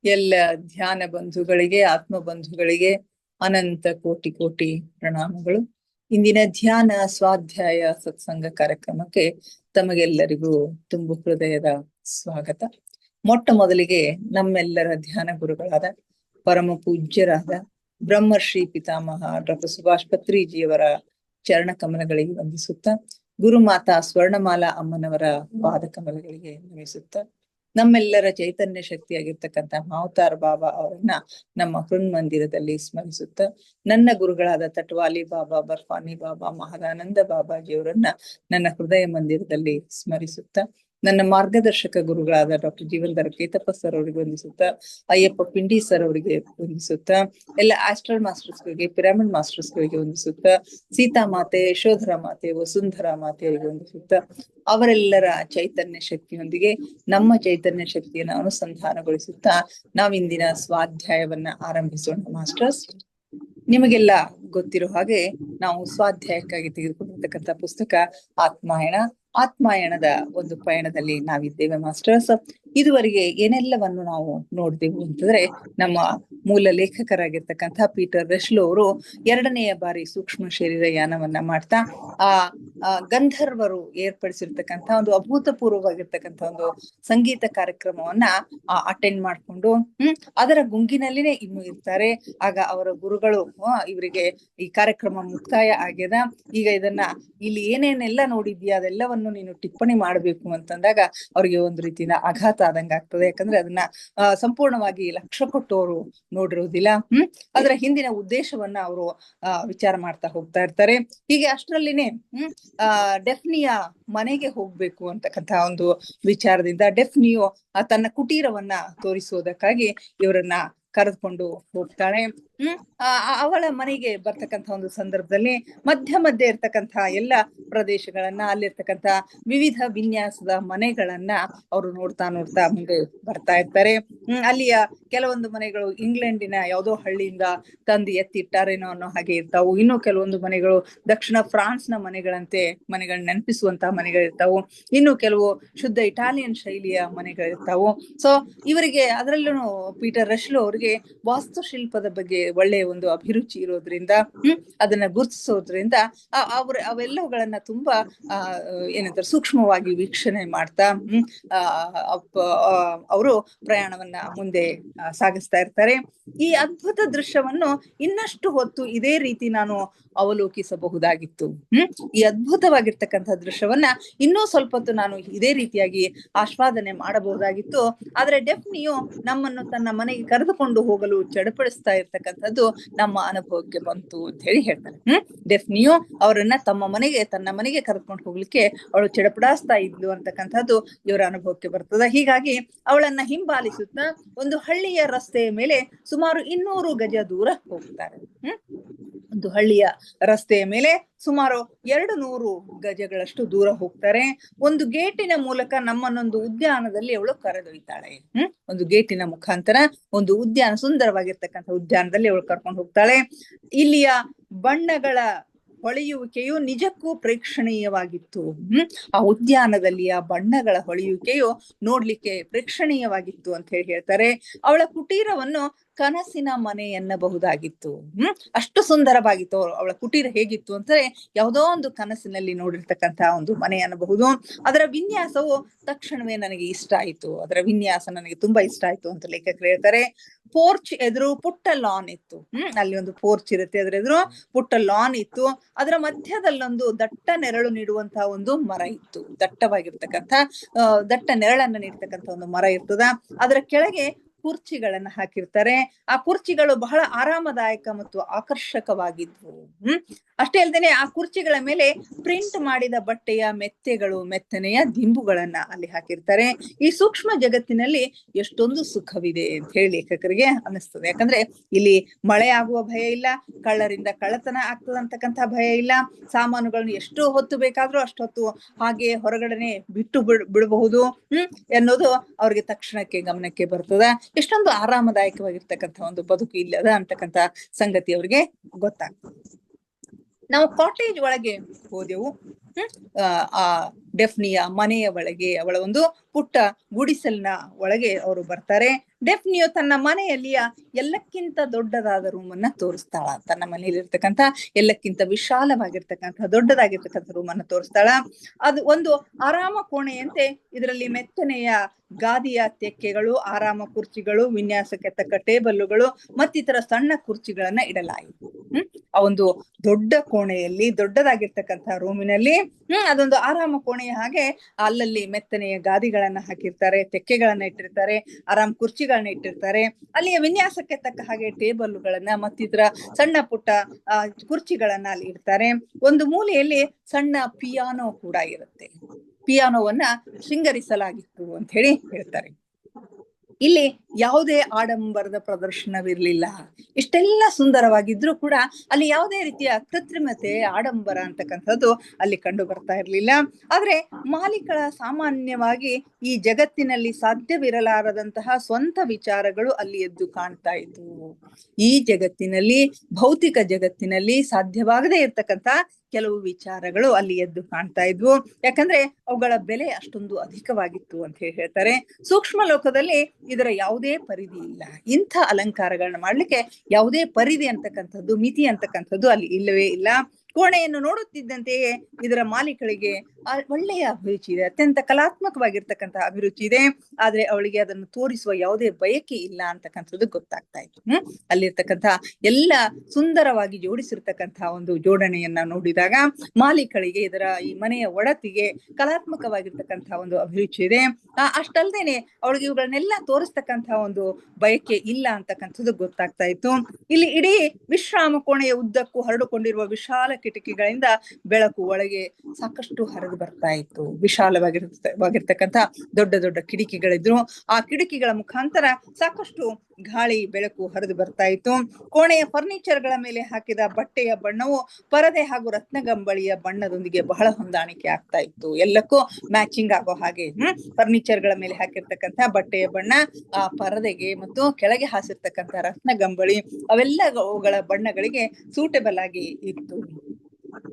ಎಲ್ಲ ಧ್ಯಾನ ಬಂಧುಗಳಿಗೆ, ಆತ್ಮ ಬಂಧುಗಳಿಗೆ ಅನಂತ ಕೋಟಿ ಕೋಟಿ ಪ್ರಣಾಮಗಳು. ಇಂದಿನ ಧ್ಯಾನ ಸ್ವಾಧ್ಯಾಯ ಸತ್ಸಂಗ ಕಾರ್ಯಕ್ರಮಕ್ಕೆ ತಮಗೆಲ್ಲರಿಗೂ ತುಂಬು ಹೃದಯದ ಸ್ವಾಗತ. ಮೊಟ್ಟ ಮೊದಲಿಗೆ ನಮ್ಮೆಲ್ಲರ ಧ್ಯಾನ ಗುರುಗಳಾದ ಪರಮ ಪೂಜ್ಯರಾದ ಬ್ರಹ್ಮರ್ಷಿ ಪಿತಾಮಹ ಡಾಕ್ಟರ್ ಸುಭಾಷ್ ಪತ್ರಿಜಿಯವರ ಚರಣ ಕಮಲಗಳಿಗೆ ವಂದಿಸುತ್ತಾ, ಗುರುಮಾತಾ ಸ್ವರ್ಣಮಾಲಾ ಅಮ್ಮನವರ ಪಾದ ಕಮಲಗಳಿಗೆ ನಮಿಸುತ್ತಾ, ನಮ್ಮೆಲ್ಲರ ಚೈತನ್ಯ ಶಕ್ತಿಯಾಗಿರ್ತಕ್ಕಂಥ ಮಾವತಾರ್ ಬಾಬಾ ಅವರನ್ನ ನಮ್ಮ ಹೃನ್ಮಂದಿರದಲ್ಲಿ ಸ್ಮರಿಸುತ್ತ, ನನ್ನ ಗುರುಗಳಾದ ತಟ್ವಾಲಿ ಬಾಬಾ, ಬರ್ಫಾನಿ ಬಾಬಾ, ಮಹದಾನಂದ ಬಾಬಾಜಿಯವರನ್ನ ನನ್ನ ಹೃದಯ ಮಂದಿರದಲ್ಲಿ ಸ್ಮರಿಸುತ್ತ, ನನ್ನ ಮಾರ್ಗದರ್ಶಕ ಗುರುಗಳಾದ ಡಾಕ್ಟರ್ ಜೀವನ್ಧರ್ ಕೇತಪ್ಪ ಸರ್ ಅವರಿಗೆ ವಂದಿಸುತ್ತ, ಅಯ್ಯಪ್ಪ ಪಿಂಡಿ ಸರ್ ಅವರಿಗೆ ವಂದಿಸುತ್ತ, ಎಲ್ಲ ಆಸ್ಟ್ರಲ್ ಮಾಸ್ಟರ್ಸ್ಗಳಿಗೆ, ಪಿರಾಮಿಡ್ ಮಾಸ್ಟರ್ಸ್ಗಳಿಗೆ ವಂದಿಸುತ್ತ, ಸೀತಾ ಮಾತೆ, ಯಶೋಧರ ಮಾತೆ, ವಸುಂಧರಾ ಮಾತೆಯವರಿಗೆ ವಂದಿಸುತ್ತ, ಅವರೆಲ್ಲರ ಚೈತನ್ಯ ಶಕ್ತಿಯೊಂದಿಗೆ ನಮ್ಮ ಚೈತನ್ಯ ಶಕ್ತಿಯನ್ನು ಅನುಸಂಧಾನಗೊಳಿಸುತ್ತಾ ನಾವಿಂದಿನ ಸ್ವಾಧ್ಯಾಯವನ್ನ ಆರಂಭಿಸೋಣ. ಮಾಸ್ಟರ್ಸ್, ನಿಮಗೆಲ್ಲ ಗೊತ್ತಿರೋ ಹಾಗೆ ನಾವು ಸ್ವಾಧ್ಯಾಯಕ್ಕಾಗಿ ತೆಗೆದುಕೊಂಡಿರ್ತಕ್ಕಂಥ ಪುಸ್ತಕ ಆತ್ಮಾಯಣ. ಆತ್ಮಾಯಣದ ಒಂದು ಪಯಣದಲ್ಲಿ ನಾವಿದ್ದೇವೆ ಮಾಸ್ಟರ್ಸ್. ಇದುವರೆಗೆ ಏನೆಲ್ಲವನ್ನು ನಾವು ನೋಡ್ದೆವು ಅಂತಂದ್ರೆ, ನಮ್ಮ ಮೂಲ ಲೇಖಕರಾಗಿರ್ತಕ್ಕಂಥ ಪೀಟರ್ ರೆಶ್ಲೋ ಅವರು 2ನೇ ಬಾರಿ ಸೂಕ್ಷ್ಮ ಶರೀರ ಯಾನವನ್ನ ಮಾಡ್ತಾ ಆ ಗಂಧರ್ವರು ಏರ್ಪಡಿಸಿರ್ತಕ್ಕಂಥ ಒಂದು ಅಭೂತಪೂರ್ವವಾಗಿರ್ತಕ್ಕಂಥ ಒಂದು ಸಂಗೀತ ಕಾರ್ಯಕ್ರಮವನ್ನ ಅಟೆಂಡ್ ಮಾಡ್ಕೊಂಡು ಅದರ ಗುಂಗಿನಲ್ಲಿನೇ ಇನ್ನು ಇರ್ತಾರೆ. ಆಗ ಅವರ ಗುರುಗಳು ಇವರಿಗೆ ಈ ಕಾರ್ಯಕ್ರಮ ಮುಕ್ತಾಯ ಆಗ್ಯದ, ಈಗ ಇದನ್ನ ಇಲ್ಲಿ ಏನೇನೆಲ್ಲ ನೋಡಿದ್ಯಾ ಅದೆಲ್ಲವನ್ನು ನೀನು ಟಿಪ್ಪಣಿ ಮಾಡ್ಬೇಕು ಅಂತಂದಾಗ ಅವ್ರಿಗೆ ಒಂದು ರೀತಿಯ ಆಘಾತ ಆದಂಗ ಆಗ್ತದೆ. ಯಾಕಂದ್ರೆ ಅದನ್ನ ಸಂಪೂರ್ಣವಾಗಿ ಲಕ್ಷ್ಯ ಕೊಟ್ಟು ಅವರು ನೋಡಿರೋದಿಲ್ಲ. ಅದರ ಹಿಂದಿನ ಉದ್ದೇಶವನ್ನ ಅವರು ವಿಚಾರ ಮಾಡ್ತಾ ಹೋಗ್ತಾ ಇರ್ತಾರೆ. ಹೀಗೆ ಅಷ್ಟರಲ್ಲಿನೇ ಡೆಫ್ನಿಯ ಮನೆಗೆ ಹೋಗ್ಬೇಕು ಅಂತಕ್ಕಂಥ ಒಂದು ವಿಚಾರದಿಂದ ಡೆಫ್ನಿಯು ತನ್ನ ಕುಟೀರವನ್ನ ತೋರಿಸುವುದಕ್ಕಾಗಿ ಇವರನ್ನ ಕರೆದುಕೊಂಡು ಹೋಗ್ತಾಳೆ. ಅವಳ ಮನೆಗೆ ಬರ್ತಕ್ಕಂಥ ಒಂದು ಸಂದರ್ಭದಲ್ಲಿ ಮಧ್ಯ ಮಧ್ಯೆ ಇರ್ತಕ್ಕಂಥ ಎಲ್ಲ ಪ್ರದೇಶಗಳನ್ನ, ಅಲ್ಲಿರ್ತಕ್ಕಂಥ ವಿವಿಧ ವಿನ್ಯಾಸದ ಮನೆಗಳನ್ನ ಅವರು ನೋಡ್ತಾ ನೋಡ್ತಾ ಮುಂದೆ ಬರ್ತಾ ಇರ್ತಾರೆ. ಅಲ್ಲಿಯ ಕೆಲವೊಂದು ಮನೆಗಳು ಇಂಗ್ಲೆಂಡಿನ ಯಾವುದೋ ಹಳ್ಳಿಯಿಂದ ತಂದು ಎತ್ತಿಟ್ಟಾರೇನೋ ಅನ್ನೋ ಹಾಗೆ ಇರ್ತಾವು. ಇನ್ನು ಕೆಲವೊಂದು ಮನೆಗಳು ದಕ್ಷಿಣ ಫ್ರಾನ್ಸ್ ನ ಮನೆಗಳಂತೆ ಮನೆಗಳನ್ನ ನೆನಪಿಸುವಂತಹ ಮನೆಗಳಿರ್ತಾವು. ಇನ್ನು ಕೆಲವು ಶುದ್ಧ ಇಟಾಲಿಯನ್ ಶೈಲಿಯ ಮನೆಗಳಿರ್ತಾವು. ಸೊ ಇವರಿಗೆ, ಅದರಲ್ಲೂ ಪೀಟರ್ ರೆಶ್ಲೋ ಅವರಿಗೆ ವಾಸ್ತುಶಿಲ್ಪದ ಬಗ್ಗೆ ಒಳ್ಳೆಯ ಒಂದು ಅಭಿರುಚಿ ಇರೋದ್ರಿಂದ, ಅದನ್ನ ಗುರುತಿಸೋದ್ರಿಂದ ಅವೆಲ್ಲವುಗಳನ್ನ ತುಂಬಾ ಏನಂತಾರೆ ಸೂಕ್ಷ್ಮವಾಗಿ ವೀಕ್ಷಣೆ ಮಾಡ್ತಾ ಅವರು ಪ್ರಯಾಣವನ್ನ ಮುಂದೆ ಸಾಗಿಸ್ತಾ ಇರ್ತಾರೆ. ಈ ಅದ್ಭುತ ದೃಶ್ಯವನ್ನು ಇನ್ನಷ್ಟು ಹೊತ್ತು ಇದೇ ರೀತಿ ನಾನು ಅವಲೋಕಿಸಬಹುದಾಗಿತ್ತು. ಈ ಅದ್ಭುತವಾಗಿರ್ತಕ್ಕಂಥ ದೃಶ್ಯವನ್ನ ಇನ್ನೂ ಸ್ವಲ್ಪ ಹೊತ್ತು ನಾನು ಇದೇ ರೀತಿಯಾಗಿ ಆಸ್ವಾದನೆ ಮಾಡಬಹುದಾಗಿತ್ತು. ಆದ್ರೆ ಡೆಫ್ನಿಯು ನಮ್ಮನ್ನು ತನ್ನ ಮನೆಗೆ ಕರೆದುಕೊಂಡು ಹೋಗಲು ಚಡಪಡಿಸ್ತಾ ಇರ್ತಕ್ಕಂಥದ್ದು ನಮ್ಮ ಅನುಭವಕ್ಕೆ ಬಂತು ಅಂತ ಹೇಳಿ ಹೇಳ್ತಾರೆ. ಡೆಫ್ನಿಯು ಅವರನ್ನ ತನ್ನ ಮನೆಗೆ ಕರೆದುಕೊಂಡು ಹೋಗ್ಲಿಕ್ಕೆ ಅವಳು ಚಡಪಡಿಸ್ತಾ ಇದ್ಲು ಅಂತಕ್ಕಂಥದ್ದು ಇವರ ಅನುಭವಕ್ಕೆ ಬರ್ತದೆ. ಹೀಗಾಗಿ ಅವಳನ್ನ ಹಿಂಬಾಲಿಸುತ್ತಾ ಒಂದು ಹಳ್ಳಿಯ ರಸ್ತೆಯ ಮೇಲೆ ಸುಮಾರು 200 ಗಜ ದೂರ ಹೋಗ್ತಾರೆ. ಒಂದು ಹಳ್ಳಿಯ ರಸ್ತೆಯ ಮೇಲೆ ಸುಮಾರು 200 ಗಜಗಳಷ್ಟು ದೂರ ಹೋಗ್ತಾರೆ. ಒಂದು ಗೇಟಿನ ಮೂಲಕ ನಮ್ಮನ್ನೊಂದು ಉದ್ಯಾನದಲ್ಲಿ ಅವಳು ಕರೆದೊಯ್ತಾಳೆ. ಒಂದು ಗೇಟಿನ ಮುಖಾಂತರ ಒಂದು ಉದ್ಯಾನ, ಸುಂದರವಾಗಿರ್ತಕ್ಕಂಥ ಉದ್ಯಾನದಲ್ಲಿ ಅವಳು ಕರ್ಕೊಂಡು ಹೋಗ್ತಾಳೆ. ಇಲ್ಲಿಯ ಬಣ್ಣಗಳ ಹೊಳೆಯುವಿಕೆಯು ನಿಜಕ್ಕೂ ಪ್ರೇಕ್ಷಣೀಯವಾಗಿತ್ತು. ಆ ಉದ್ಯಾನದಲ್ಲಿ ಆ ಬಣ್ಣಗಳ ಹೊಳೆಯುವಿಕೆಯು ನೋಡ್ಲಿಕ್ಕೆ ಪ್ರೇಕ್ಷಣೀಯವಾಗಿತ್ತು ಅಂತ ಹೇಳಿ ಹೇಳ್ತಾರೆ. ಅವಳ ಕುಟೀರವನ್ನು ಕನಸಿನ ಮನೆ ಎನ್ನಬಹುದಾಗಿತ್ತು. ಅಷ್ಟು ಸುಂದರವಾಗಿತ್ತು ಅವಳ ಕುಟೀರ. ಹೇಗಿತ್ತು ಅಂದ್ರೆ ಯಾವುದೋ ಒಂದು ಕನಸಿನಲ್ಲಿ ನೋಡಿರ್ತಕ್ಕಂಥ ಒಂದು ಮನೆ ಅನ್ನಬಹುದು. ಅದರ ವಿನ್ಯಾಸವು ತಕ್ಷಣವೇ ನನಗೆ ಇಷ್ಟ ಆಯ್ತು, ಅದರ ವಿನ್ಯಾಸ ನನಗೆ ತುಂಬಾ ಇಷ್ಟ ಆಯ್ತು ಅಂತ ಲೇಖಕರು ಹೇಳ್ತಾರೆ. ಪೋರ್ಚ್ ಎದುರು ಪುಟ್ಟ ಲಾನ್ ಇತ್ತು. ಅಲ್ಲಿ ಒಂದು ಪೋರ್ಚ್ ಇರುತ್ತೆ, ಅದ್ರ ಎದುರು ಪುಟ್ಟ ಲಾನ್ ಇತ್ತು. ಅದರ ಮಧ್ಯದಲ್ಲೊಂದು ದಟ್ಟ ನೆರಳು ನೀಡುವಂತಹ ಒಂದು ಮರ ಇತ್ತು. ದಟ್ಟವಾಗಿರ್ತಕ್ಕಂಥ ದಟ್ಟ ನೆರಳನ್ನ ನೀಡ್ತಕ್ಕಂಥ ಒಂದು ಮರ ಇರ್ತದ. ಅದರ ಕೆಳಗೆ ಕುರ್ಚಿಗಳನ್ನ ಹಾಕಿರ್ತಾರೆ. ಆ ಕುರ್ಚಿಗಳು ಬಹಳ ಆರಾಮದಾಯಕ ಮತ್ತು ಆಕರ್ಷಕವಾಗಿದ್ವು. ಅಷ್ಟೇ ಅಲ್ಲದೆ ಆ ಕುರ್ಚಿಗಳ ಮೇಲೆ ಪ್ರಿಂಟ್ ಮಾಡಿದ ಬಟ್ಟೆಯ ಮೆತ್ತನೆಯ ದಿಂಬುಗಳನ್ನ ಅಲ್ಲಿ ಹಾಕಿರ್ತಾರೆ. ಈ ಸೂಕ್ಷ್ಮ ಜಗತ್ತಿನಲ್ಲಿ ಎಷ್ಟೊಂದು ಸುಖವಿದೆ ಅಂತ ಹೇಳಿ ಲೇಖಕರಿಗೆ ಅನಿಸ್ತದೆ. ಯಾಕಂದ್ರೆ ಇಲ್ಲಿ ಮಳೆ ಆಗುವ ಭಯ ಇಲ್ಲ, ಕಳ್ಳರಿಂದ ಕಳ್ಳತನ ಆಗ್ತದಂತಕ್ಕಂಥ ಭಯ ಇಲ್ಲ, ಸಾಮಾನುಗಳನ್ನು ಎಷ್ಟು ಹೊತ್ತು ಬೇಕಾದ್ರೂ ಅಷ್ಟೊತ್ತು ಹಾಗೆ ಹೊರಗಡೆನೆ ಬಿಟ್ಟು ಬಿಡಬಹುದು ಎನ್ನುವುದು ಅವ್ರಿಗೆ ತಕ್ಷಣಕ್ಕೆ ಗಮನಕ್ಕೆ ಬರ್ತದ. ಎಷ್ಟೊಂದು ಆರಾಮದಾಯಕವಾಗಿರ್ತಕ್ಕಂಥ ಒಂದು ಬದುಕು ಇಲ್ಲದ ಅಂತಕ್ಕಂಥ ಸಂಗತಿ ಅವ್ರಿಗೆ ಗೊತ್ತಾಗ್ತದೆ. ನಾವು ಕಾಟೇಜ್ ಒಳಗೆ ಹೋದೆವು. ಆ ಡೆಫ್ನಿಯ ಮನೆಯ ಒಳಗೆ, ಅವಳ ಒಂದು ಪುಟ್ಟ ಗುಡಿಸಲಿನ ಒಳಗೆ ಅವರು ಬರ್ತಾರೆ. ಡೆಫ್ನಿಯು ತನ್ನ ಮನೆಯಲ್ಲಿಯ ಎಲ್ಲಕ್ಕಿಂತ ದೊಡ್ಡದಾದ ರೂಮನ್ನ ತೋರಿಸ್ತಾಳ. ತನ್ನ ಮನೆಯಲ್ಲಿ ಇರ್ತಕ್ಕಂಥ ಎಲ್ಲಕ್ಕಿಂತ ವಿಶಾಲವಾಗಿರ್ತಕ್ಕಂಥ ದೊಡ್ಡದಾಗಿರ್ತಕ್ಕಂಥ ರೂಮನ್ನ ತೋರಿಸ್ತಾಳ. ಅದು ಒಂದು ಆರಾಮ ಕೋಣೆಯಂತೆ ಇದರಲ್ಲಿ ಮೆತ್ತನೆಯ ಗಾದಿಯ ತೆಕ್ಕೆಗಳು, ಆರಾಮ ಕುರ್ಚಿಗಳು, ವಿನ್ಯಾಸಕ್ಕೆ ತಕ್ಕ ಟೇಬಲ್ಗಳು ಮತ್ತಿತರ ಸಣ್ಣ ಕುರ್ಚಿಗಳನ್ನ ಇಡಲಾಯಿತು. ಆ ಒಂದು ದೊಡ್ಡ ಕೋಣೆಯಲ್ಲಿ, ದೊಡ್ಡದಾಗಿರ್ತಕ್ಕಂಥ ರೂಮಿನಲ್ಲಿ ಅದೊಂದು ಆರಾಮ ಕೋಣೆಯ ಹಾಗೆ ಅಲ್ಲಲ್ಲಿ ಮೆತ್ತನೆಯ ಗಾದಿಗಳನ್ನ ಹಾಕಿರ್ತಾರೆ, ತೆಕ್ಕೆಗಳನ್ನ ಇಟ್ಟಿರ್ತಾರೆ, ಆರಾಮ್ ಕುರ್ಚಿಗಳನ್ನ ಇಟ್ಟಿರ್ತಾರೆ. ಅಲ್ಲಿಯ ವಿನ್ಯಾಸಕ್ಕೆ ತಕ್ಕ ಹಾಗೆ ಟೇಬಲ್ಗಳನ್ನ ಮತ್ತಿತರ ಸಣ್ಣ ಪುಟ್ಟ ಕುರ್ಚಿಗಳನ್ನ ಅಲ್ಲಿ ಇಡ್ತಾರೆ. ಒಂದು ಮೂಲೆಯಲ್ಲಿ ಸಣ್ಣ ಪಿಯಾನೋ ಕೂಡ ಇರುತ್ತೆ. ಪಿಯಾನೋವನ್ನ ಶೃಂಗರಿಸಲಾಗಿತ್ತು ಅಂತ ಹೇಳಿ ಹೇಳ್ತಾರೆ. ಇಲ್ಲಿ ಯಾವುದೇ ಆಡಂಬರದ ಪ್ರದರ್ಶನವಿರ್ಲಿಲ್ಲ. ಇಷ್ಟೆಲ್ಲ ಸುಂದರವಾಗಿದ್ರು ಕೂಡ ಅಲ್ಲಿ ಯಾವುದೇ ರೀತಿಯ ಕೃತ್ರಿಮತೆ, ಆಡಂಬರ ಅಂತಕ್ಕಂಥದ್ದು ಅಲ್ಲಿ ಕಂಡು ಬರ್ತಾ ಇರ್ಲಿಲ್ಲ. ಆದ್ರೆ ಮಾಲೀಕಳ ಸಾಮಾನ್ಯವಾಗಿ ಈ ಜಗತ್ತಿನಲ್ಲಿ ಸಾಧ್ಯವಿರಲಾರದಂತಹ ಸ್ವಂತ ವಿಚಾರಗಳು ಅಲ್ಲಿ ಎದ್ದು ಕಾಣ್ತಾ ಇದ್ವು. ಈ ಜಗತ್ತಿನಲ್ಲಿ, ಭೌತಿಕ ಜಗತ್ತಿನಲ್ಲಿ ಸಾಧ್ಯವಾಗದೇ ಇರ್ತಕ್ಕಂಥ ಕೆಲವು ವಿಚಾರಗಳು ಅಲ್ಲಿ ಎದ್ದು ಕಾಣ್ತಾ ಇದ್ವು. ಯಾಕಂದ್ರೆ ಅವುಗಳ ಬೆಲೆ ಅಷ್ಟೊಂದು ಅಧಿಕವಾಗಿತ್ತು ಅಂತ ಹೇಳ್ತಾರೆ. ಸೂಕ್ಷ್ಮ ಲೋಕದಲ್ಲಿ ಇದರ ಯಾವುದೇ ಪರಿಧಿ ಇಲ್ಲ. ಇಂಥ ಅಲಂಕಾರಗಳನ್ನ ಮಾಡ್ಲಿಕ್ಕೆ ಯಾವುದೇ ಪರಿಧಿ ಅಂತಕ್ಕಂಥದ್ದು, ಮಿತಿ ಅಂತಕ್ಕಂಥದ್ದು ಅಲ್ಲಿ ಇಲ್ಲವೇ ಇಲ್ಲ. ಕೋಣೆಯನ್ನು ನೋಡುತ್ತಿದ್ದಂತೆಯೇ ಇದರ ಮಾಲೀಕಳಿಗೆ ಒಳ್ಳೆಯ ಅಭಿರುಚಿ ಇದೆ, ಅತ್ಯಂತ ಕಲಾತ್ಮಕವಾಗಿರ್ತಕ್ಕಂಥ ಅಭಿರುಚಿ ಇದೆ. ಆದ್ರೆ ಅವಳಿಗೆ ಅದನ್ನು ತೋರಿಸುವ ಯಾವುದೇ ಬಯಕೆ ಇಲ್ಲ ಅಂತಕ್ಕಂಥದ್ದು ಗೊತ್ತಾಗ್ತಾ ಇತ್ತು. ಅಲ್ಲಿರ್ತಕ್ಕಂಥ ಎಲ್ಲ ಸುಂದರವಾಗಿ ಜೋಡಿಸಿರ್ತಕ್ಕಂಥ ಒಂದು ಜೋಡಣೆಯನ್ನ ನೋಡಿದಾಗ ಮಾಲೀಕಳಿಗೆ ಇದರ ಈ ಮನೆಯ ಒಡತಿಗೆ ಕಲಾತ್ಮಕವಾಗಿರ್ತಕ್ಕಂಥ ಒಂದು ಅಭಿರುಚಿ ಇದೆ. ಅಷ್ಟಲ್ದೇನೆ ಅವಳಿಗೆ ಇವುಗಳನ್ನೆಲ್ಲ ತೋರಿಸ್ತಕ್ಕಂಥ ಒಂದು ಬಯಕೆ ಇಲ್ಲ ಅಂತಕ್ಕಂಥದ್ದು ಗೊತ್ತಾಗ್ತಾ ಇತ್ತು. ಇಲ್ಲಿ ಇಡೀ ವಿಶ್ರಾಮ ಕೋಣೆಯ ಉದ್ದಕ್ಕೂ ಹರಡಿಕೊಂಡಿರುವ ವಿಶಾಲ ಕಿಟಕಿಗಳಿಂದ ಬೆಳಕು ಒಳಗೆ ಸಾಕಷ್ಟು ಹರಿದು ಬರ್ತಾ ಇತ್ತು. ವಿಶಾಲವಾಗಿರ್ತಕ್ಕಂಥ ದೊಡ್ಡ ದೊಡ್ಡ ಕಿಟಕಿಗಳಿದ್ರು. ಆ ಕಿಟಕಿಗಳ ಮುಖಾಂತರ ಸಾಕಷ್ಟು ಗಾಳಿ, ಬೆಳಕು ಹರಿದು ಬರ್ತಾ ಇತ್ತು. ಕೋಣೆಯ ಫರ್ನಿಚರ್ ಗಳ ಮೇಲೆ ಹಾಕಿದ ಬಟ್ಟೆಯ ಬಣ್ಣವು ಪರದೆ ಹಾಗೂ ರತ್ನಗಂಬಳಿಯ ಬಣ್ಣದೊಂದಿಗೆ ಬಹಳ ಹೊಂದಾಣಿಕೆ ಆಗ್ತಾ ಇತ್ತು. ಎಲ್ಲಕ್ಕೂ ಮ್ಯಾಚಿಂಗ್ ಆಗೋ ಹಾಗೆ ಫರ್ನಿಚರ್ ಗಳ ಮೇಲೆ ಹಾಕಿರ್ತಕ್ಕಂಥ ಬಟ್ಟೆಯ ಬಣ್ಣ, ಆ ಪರದೆಗೆ ಮತ್ತು ಕೆಳಗೆ ಹಾಸಿರ್ತಕ್ಕಂಥ ರತ್ನಗಂಬಳಿ ಅವೆಲ್ಲ ಅವುಗಳ ಬಣ್ಣಗಳಿಗೆ ಸೂಟಬಲ್ ಆಗಿ ಇತ್ತು.